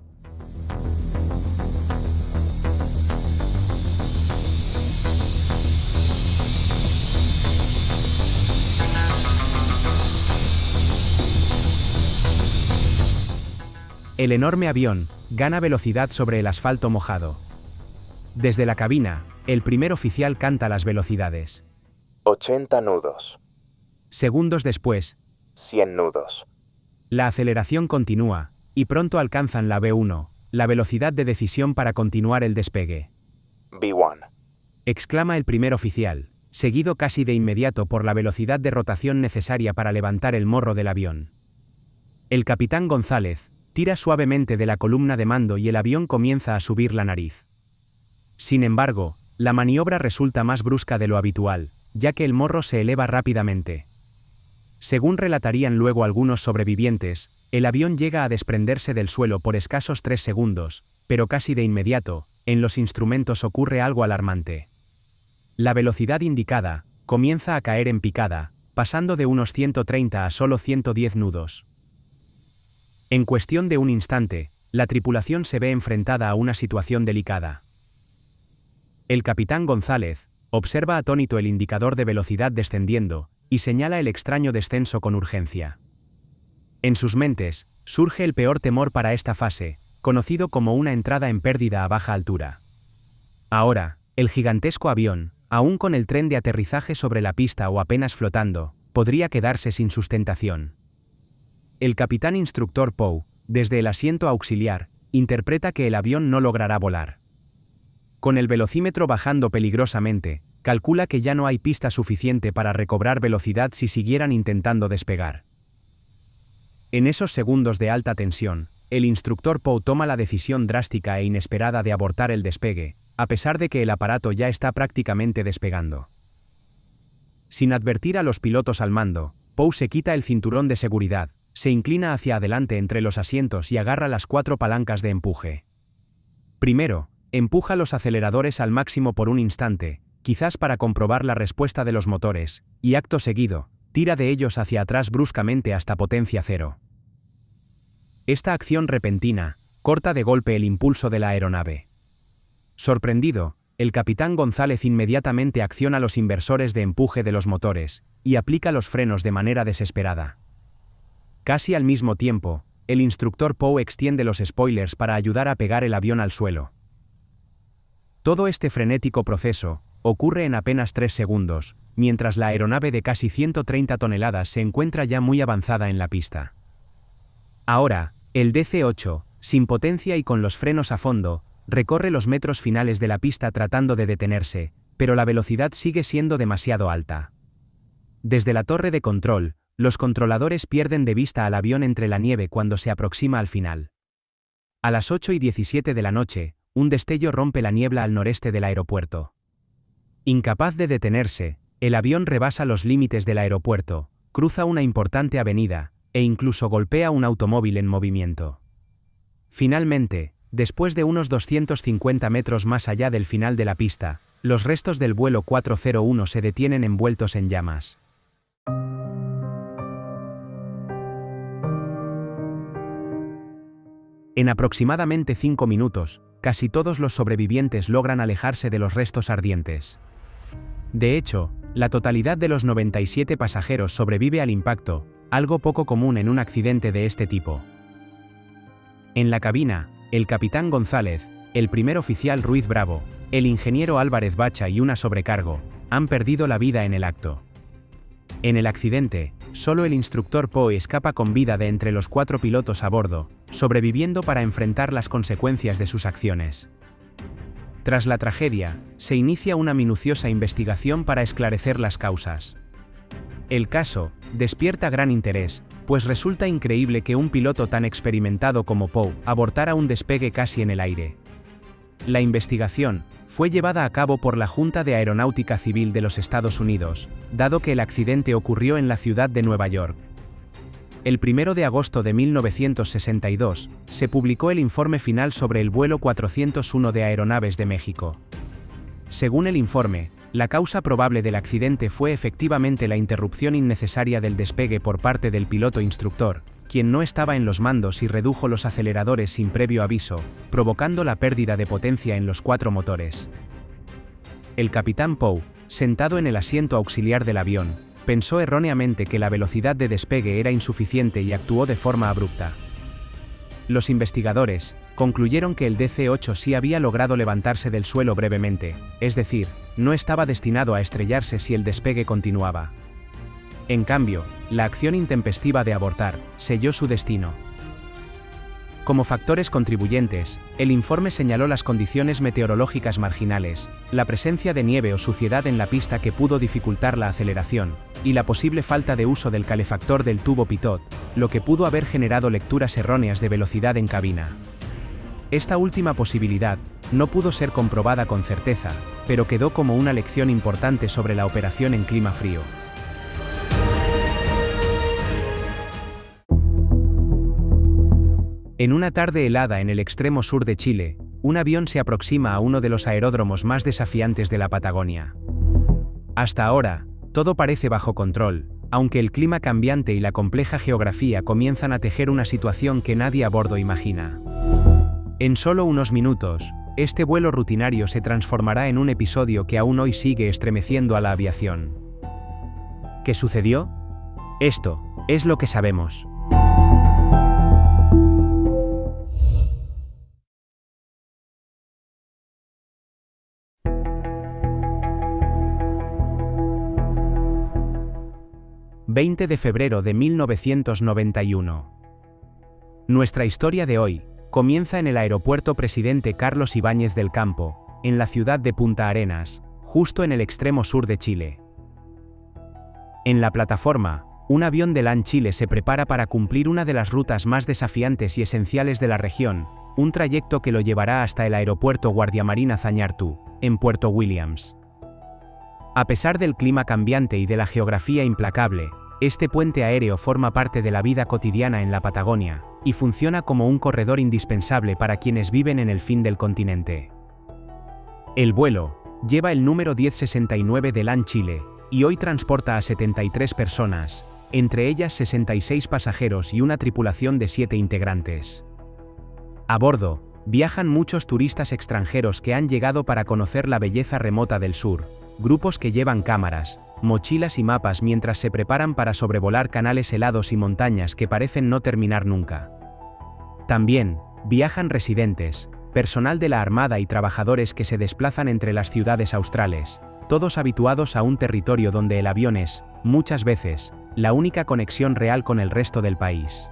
S1: El enorme avión gana velocidad sobre el asfalto mojado. Desde la cabina, el primer oficial canta las velocidades.
S4: 80 nudos.
S1: Segundos después,
S4: 100 nudos.
S1: la aceleración continúa, y pronto alcanzan la V1, la velocidad de decisión para continuar el despegue.
S4: V1.
S1: Exclama el primer oficial, seguido casi de inmediato por la velocidad de rotación necesaria para levantar el morro del avión. El capitán González tira suavemente de la columna de mando y el avión comienza a subir la nariz. Sin embargo, la maniobra resulta más brusca de lo habitual, ya que el morro se eleva rápidamente. Según relatarían luego algunos sobrevivientes, el avión llega a desprenderse del suelo por escasos 3 segundos, pero casi de inmediato, en los instrumentos ocurre algo alarmante. La velocidad indicada comienza a caer en picada, pasando de unos 130 a solo 110 nudos. En cuestión de un instante, la tripulación se ve enfrentada a una situación delicada. El capitán González observa atónito el indicador de velocidad descendiendo, y señala el extraño descenso con urgencia. En sus mentes, surge el peor temor para esta fase, conocido como una entrada en pérdida a baja altura. Ahora, el gigantesco avión, aún con el tren de aterrizaje sobre la pista o apenas flotando, podría quedarse sin sustentación. El capitán instructor Poe, desde el asiento auxiliar, interpreta que el avión no logrará volar. Con el velocímetro bajando peligrosamente, calcula que ya no hay pista suficiente para recobrar velocidad si siguieran intentando despegar. En esos segundos de alta tensión, el instructor Poe toma la decisión drástica e inesperada de abortar el despegue, a pesar de que el aparato ya está prácticamente despegando. Sin advertir a los pilotos al mando, Poe se quita el cinturón de seguridad, se inclina hacia adelante entre los asientos y agarra las 4 palancas de empuje. Primero, empuja los aceleradores al máximo por un instante, quizás para comprobar la respuesta de los motores, y acto seguido, tira de ellos hacia atrás bruscamente hasta potencia cero. Esta acción repentina corta de golpe el impulso de la aeronave. Sorprendido, el capitán González inmediatamente acciona los inversores de empuje de los motores, y aplica los frenos de manera desesperada. Casi al mismo tiempo, el instructor Poe extiende los spoilers para ayudar a pegar el avión al suelo. Todo este frenético proceso ocurre en apenas 3 segundos, mientras la aeronave de casi 130 toneladas se encuentra ya muy avanzada en la pista. Ahora, el DC-8, sin potencia y con los frenos a fondo, recorre los metros finales de la pista tratando de detenerse, pero la velocidad sigue siendo demasiado alta. Desde la torre de control, los controladores pierden de vista al avión entre la nieve cuando se aproxima al final. A las 8:17 de la noche, un destello rompe la niebla al noreste del aeropuerto. Incapaz de detenerse, el avión rebasa los límites del aeropuerto, cruza una importante avenida, e incluso golpea un automóvil en movimiento. Finalmente, después de unos 250 metros más allá del final de la pista, los restos del vuelo 401 se detienen envueltos en llamas. En aproximadamente 5 minutos, casi todos los sobrevivientes logran alejarse de los restos ardientes. De hecho, la totalidad de los 97 pasajeros sobrevive al impacto, algo poco común en un accidente de este tipo. En la cabina, el capitán González, el primer oficial Ruiz Bravo, el ingeniero Álvarez Bacha y una sobrecargo, han perdido la vida en el acto. En el accidente, solo el instructor Poe escapa con vida de entre los 4 pilotos a bordo, sobreviviendo para enfrentar las consecuencias de sus acciones. Tras la tragedia, se inicia una minuciosa investigación para esclarecer las causas. El caso despierta gran interés, pues resulta increíble que un piloto tan experimentado como Poe abortara un despegue casi en el aire. La investigación fue llevada a cabo por la Junta de Aeronáutica Civil de los Estados Unidos, dado que el accidente ocurrió en la ciudad de Nueva York. El 1 de agosto de 1962, se publicó el informe final sobre el vuelo 401 de Aeronaves de México. Según el informe, la causa probable del accidente fue efectivamente la interrupción innecesaria del despegue por parte del piloto instructor, quien no estaba en los mandos y redujo los aceleradores sin previo aviso, provocando la pérdida de potencia en los 4 motores. El capitán Poe, sentado en el asiento auxiliar del avión, pensó erróneamente que la velocidad de despegue era insuficiente y actuó de forma abrupta. Los investigadores concluyeron que el DC-8 sí había logrado levantarse del suelo brevemente, es decir, no estaba destinado a estrellarse si el despegue continuaba. En cambio, la acción intempestiva de abortar selló su destino. Como factores contribuyentes, el informe señaló las condiciones meteorológicas marginales, la presencia de nieve o suciedad en la pista que pudo dificultar la aceleración, y la posible falta de uso del calefactor del tubo pitot, lo que pudo haber generado lecturas erróneas de velocidad en cabina. Esta última posibilidad no pudo ser comprobada con certeza, pero quedó como una lección importante sobre la operación en clima frío. En una tarde helada en el extremo sur de Chile, un avión se aproxima a uno de los aeródromos más desafiantes de la Patagonia. Hasta ahora, todo parece bajo control, aunque el clima cambiante y la compleja geografía comienzan a tejer una situación que nadie a bordo imagina. En solo unos minutos, este vuelo rutinario se transformará en un episodio que aún hoy sigue estremeciendo a la aviación. ¿Qué sucedió? Esto es lo que sabemos. ...20 de febrero de 1991. Nuestra historia de hoy comienza en el aeropuerto Presidente Carlos Ibáñez del Campo, en la ciudad de Punta Arenas, justo en el extremo sur de Chile. En la plataforma, un avión de LAN Chile se prepara para cumplir una de las rutas más desafiantes y esenciales de la región, un trayecto que lo llevará hasta el aeropuerto Guardiamarina Zañartu, en Puerto Williams. A pesar del clima cambiante y de la geografía implacable, este puente aéreo forma parte de la vida cotidiana en la Patagonia, y funciona como un corredor indispensable para quienes viven en el fin del continente. El vuelo lleva el número 1069 de LAN Chile, y hoy transporta a 73 personas, entre ellas 66 pasajeros y una tripulación de 7 integrantes. A bordo, viajan muchos turistas extranjeros que han llegado para conocer la belleza remota del sur, grupos que llevan cámaras, mochilas y mapas mientras se preparan para sobrevolar canales helados y montañas que parecen no terminar nunca. También, viajan residentes, personal de la Armada y trabajadores que se desplazan entre las ciudades australes, todos habituados a un territorio donde el avión es, muchas veces, la única conexión real con el resto del país.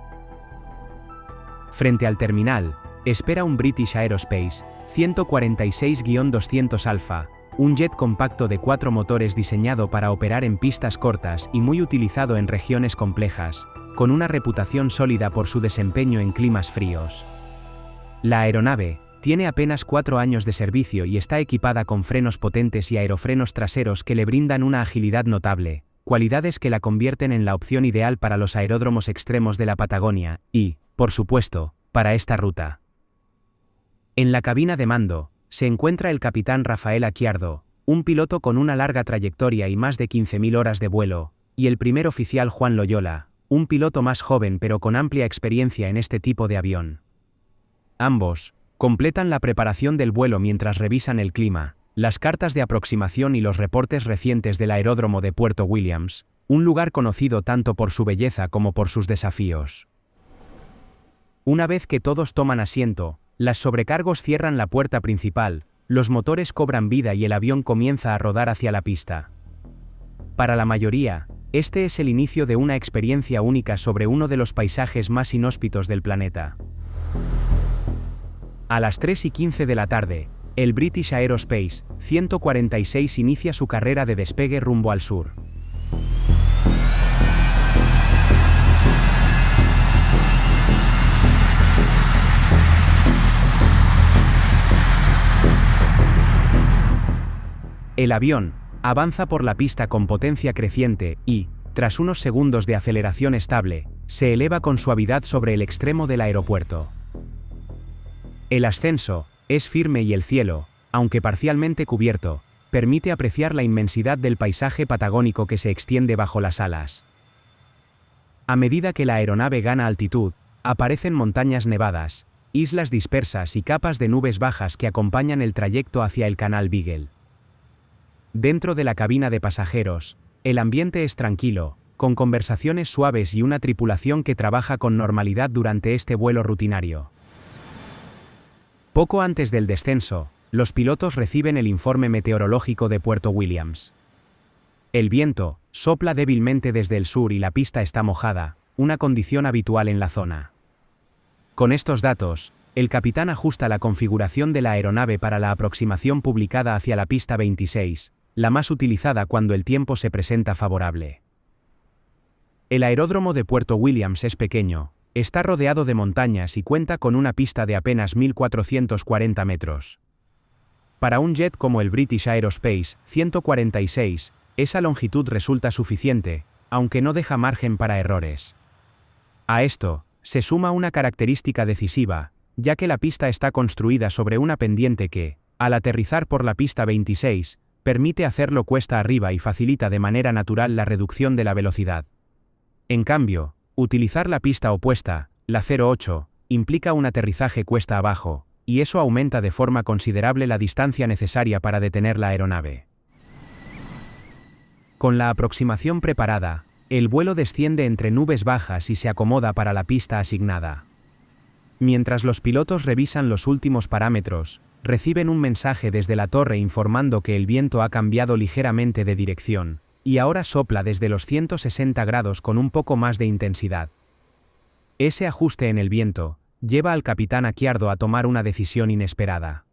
S1: Frente al terminal, espera un British Aerospace 146-200 Alpha, un jet compacto de 4 motores diseñado para operar en pistas cortas y muy utilizado en regiones complejas, con una reputación sólida por su desempeño en climas fríos. La aeronave tiene apenas 4 años de servicio y está equipada con frenos potentes y aerofrenos traseros que le brindan una agilidad notable, cualidades que la convierten en la opción ideal para los aeródromos extremos de la Patagonia y, por supuesto, para esta ruta. En la cabina de mando, se encuentra el capitán Rafael Aquiardo, un piloto con una larga trayectoria y más de 15.000 horas de vuelo, y el primer oficial Juan Loyola, un piloto más joven pero con amplia experiencia en este tipo de avión. Ambos completan la preparación del vuelo mientras revisan el clima, las cartas de aproximación y los reportes recientes del aeródromo de Puerto Williams, un lugar conocido tanto por su belleza como por sus desafíos. Una vez que todos toman asiento, las sobrecargos cierran la puerta principal, los motores cobran vida y el avión comienza a rodar hacia la pista. Para la mayoría, este es el inicio de una experiencia única sobre uno de los paisajes más inhóspitos del planeta. A las 3:15 de la tarde, el British Aerospace 146 inicia su carrera de despegue rumbo al sur. El avión avanza por la pista con potencia creciente y, tras unos segundos de aceleración estable, se eleva con suavidad sobre el extremo del aeropuerto. El ascenso es firme y el cielo, aunque parcialmente cubierto, permite apreciar la inmensidad del paisaje patagónico que se extiende bajo las alas. A medida que la aeronave gana altitud, aparecen montañas nevadas, islas dispersas y capas de nubes bajas que acompañan el trayecto hacia el Canal Beagle. Dentro de la cabina de pasajeros, el ambiente es tranquilo, con conversaciones suaves y una tripulación que trabaja con normalidad durante este vuelo rutinario. Poco antes del descenso, los pilotos reciben el informe meteorológico de Puerto Williams. El viento sopla débilmente desde el sur y la pista está mojada, una condición habitual en la zona. Con estos datos, el capitán ajusta la configuración de la aeronave para la aproximación publicada hacia la pista 26, la más utilizada cuando el tiempo se presenta favorable. El aeródromo de Puerto Williams es pequeño, está rodeado de montañas y cuenta con una pista de apenas 1.440 metros. Para un jet como el British Aerospace 146, esa longitud resulta suficiente, aunque no deja margen para errores. A esto se suma una característica decisiva, ya que la pista está construida sobre una pendiente que, al aterrizar por la pista 26, permite hacerlo cuesta arriba y facilita de manera natural la reducción de la velocidad. En cambio, utilizar la pista opuesta, la 08, implica un aterrizaje cuesta abajo, y eso aumenta de forma considerable la distancia necesaria para detener la aeronave. Con la aproximación preparada, el vuelo desciende entre nubes bajas y se acomoda para la pista asignada. Mientras los pilotos revisan los últimos parámetros, reciben un mensaje desde la torre informando que el viento ha cambiado ligeramente de dirección, y ahora sopla desde los 160 grados con un poco más de intensidad. Ese ajuste en el viento lleva al capitán Acciardo a tomar una decisión inesperada.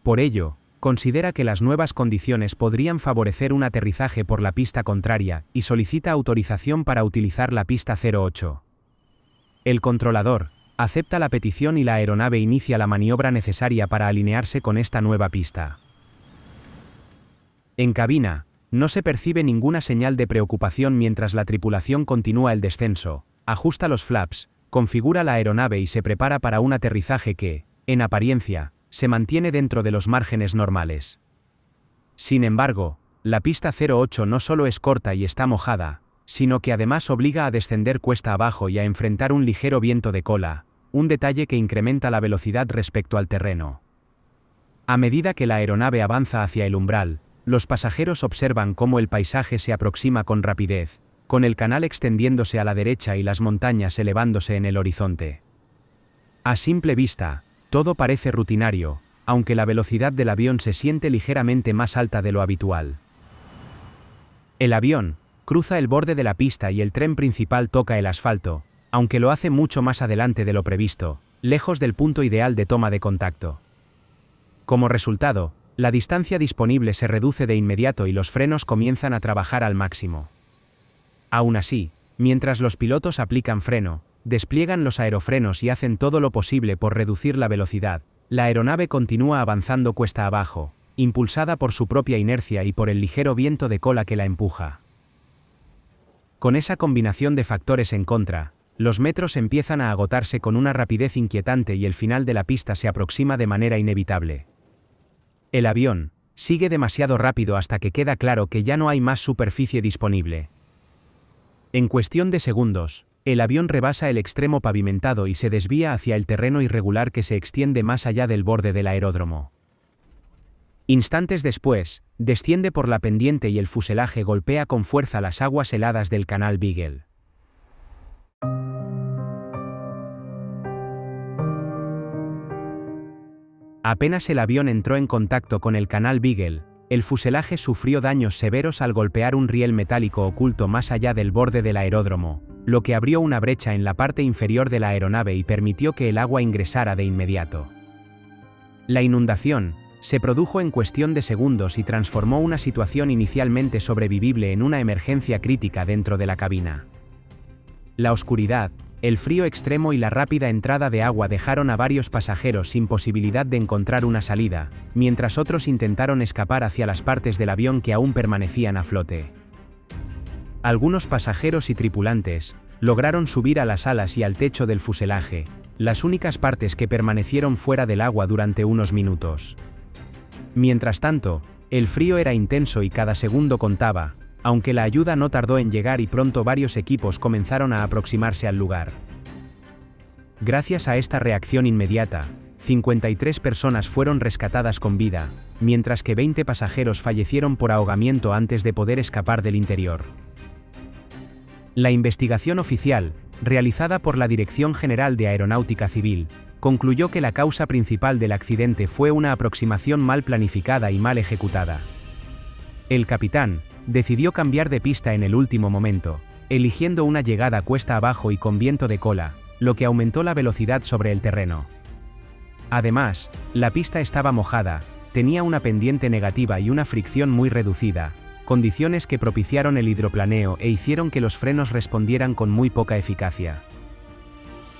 S1: Por ello, considera que las nuevas condiciones podrían favorecer un aterrizaje por la pista contraria y solicita autorización para utilizar la pista 08. El controlador acepta la petición y la aeronave inicia la maniobra necesaria para alinearse con esta nueva pista. En cabina, no se percibe ninguna señal de preocupación mientras la tripulación continúa el descenso, ajusta los flaps, configura la aeronave y se prepara para un aterrizaje que, en apariencia, se mantiene dentro de los márgenes normales. Sin embargo, la pista 08 no solo es corta y está mojada, sino que además obliga a descender cuesta abajo y a enfrentar un ligero viento de cola, un detalle que incrementa la velocidad respecto al terreno. A medida que la aeronave avanza hacia el umbral, los pasajeros observan cómo el paisaje se aproxima con rapidez, con el canal extendiéndose a la derecha y las montañas elevándose en el horizonte. A simple vista, todo parece rutinario, aunque la velocidad del avión se siente ligeramente más alta de lo habitual. El avión cruza el borde de la pista y el tren principal toca el asfalto, aunque lo hace mucho más adelante de lo previsto, lejos del punto ideal de toma de contacto. Como resultado, la distancia disponible se reduce de inmediato y los frenos comienzan a trabajar al máximo. Aún así, mientras los pilotos aplican freno, despliegan los aerofrenos y hacen todo lo posible por reducir la velocidad, la aeronave continúa avanzando cuesta abajo, impulsada por su propia inercia y por el ligero viento de cola que la empuja. Con esa combinación de factores en contra, los metros empiezan a agotarse con una rapidez inquietante y el final de la pista se aproxima de manera inevitable. El avión sigue demasiado rápido hasta que queda claro que ya no hay más superficie disponible. En cuestión de segundos, el avión rebasa el extremo pavimentado y se desvía hacia el terreno irregular que se extiende más allá del borde del aeródromo. Instantes después, desciende por la pendiente y el fuselaje golpea con fuerza las aguas heladas del Canal Beagle. Apenas el avión entró en contacto con el canal Beagle, el fuselaje sufrió daños severos al golpear un riel metálico oculto más allá del borde del aeródromo, lo que abrió una brecha en la parte inferior de la aeronave y permitió que el agua ingresara de inmediato. La inundación se produjo en cuestión de segundos y transformó una situación inicialmente sobrevivible en una emergencia crítica dentro de la cabina. La oscuridad, el frío extremo y la rápida entrada de agua dejaron a varios pasajeros sin posibilidad de encontrar una salida, mientras otros intentaron escapar hacia las partes del avión que aún permanecían a flote. Algunos pasajeros y tripulantes lograron subir a las alas y al techo del fuselaje, las únicas partes que permanecieron fuera del agua durante unos minutos. Mientras tanto, el frío era intenso y cada segundo contaba, aunque la ayuda no tardó en llegar y pronto varios equipos comenzaron a aproximarse al lugar. Gracias a esta reacción inmediata, 53 personas fueron rescatadas con vida, mientras que 20 pasajeros fallecieron por ahogamiento antes de poder escapar del interior. La investigación oficial, realizada por la Dirección General de Aeronáutica Civil, concluyó que la causa principal del accidente fue una aproximación mal planificada y mal ejecutada. El capitán decidió cambiar de pista en el último momento, eligiendo una llegada cuesta abajo y con viento de cola, lo que aumentó la velocidad sobre el terreno. Además, la pista estaba mojada, tenía una pendiente negativa y una fricción muy reducida, condiciones que propiciaron el hidroplaneo e hicieron que los frenos respondieran con muy poca eficacia.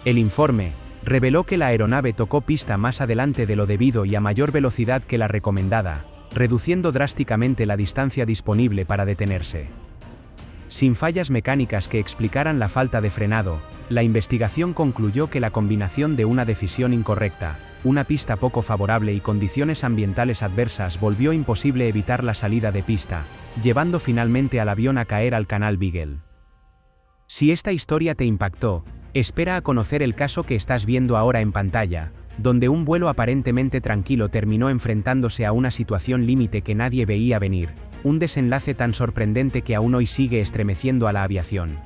S1: El informe reveló que la aeronave tocó pista más adelante de lo debido y a mayor velocidad que la recomendada, reduciendo drásticamente la distancia disponible para detenerse. Sin fallas mecánicas que explicaran la falta de frenado, la investigación concluyó que la combinación de una decisión incorrecta, una pista poco favorable y condiciones ambientales adversas volvió imposible evitar la salida de pista, llevando finalmente al avión a caer al canal Beagle. Si esta historia te impactó, espera a conocer el caso que estás viendo ahora en pantalla, donde un vuelo aparentemente tranquilo terminó enfrentándose a una situación límite que nadie veía venir, un desenlace tan sorprendente que aún hoy sigue estremeciendo a la aviación.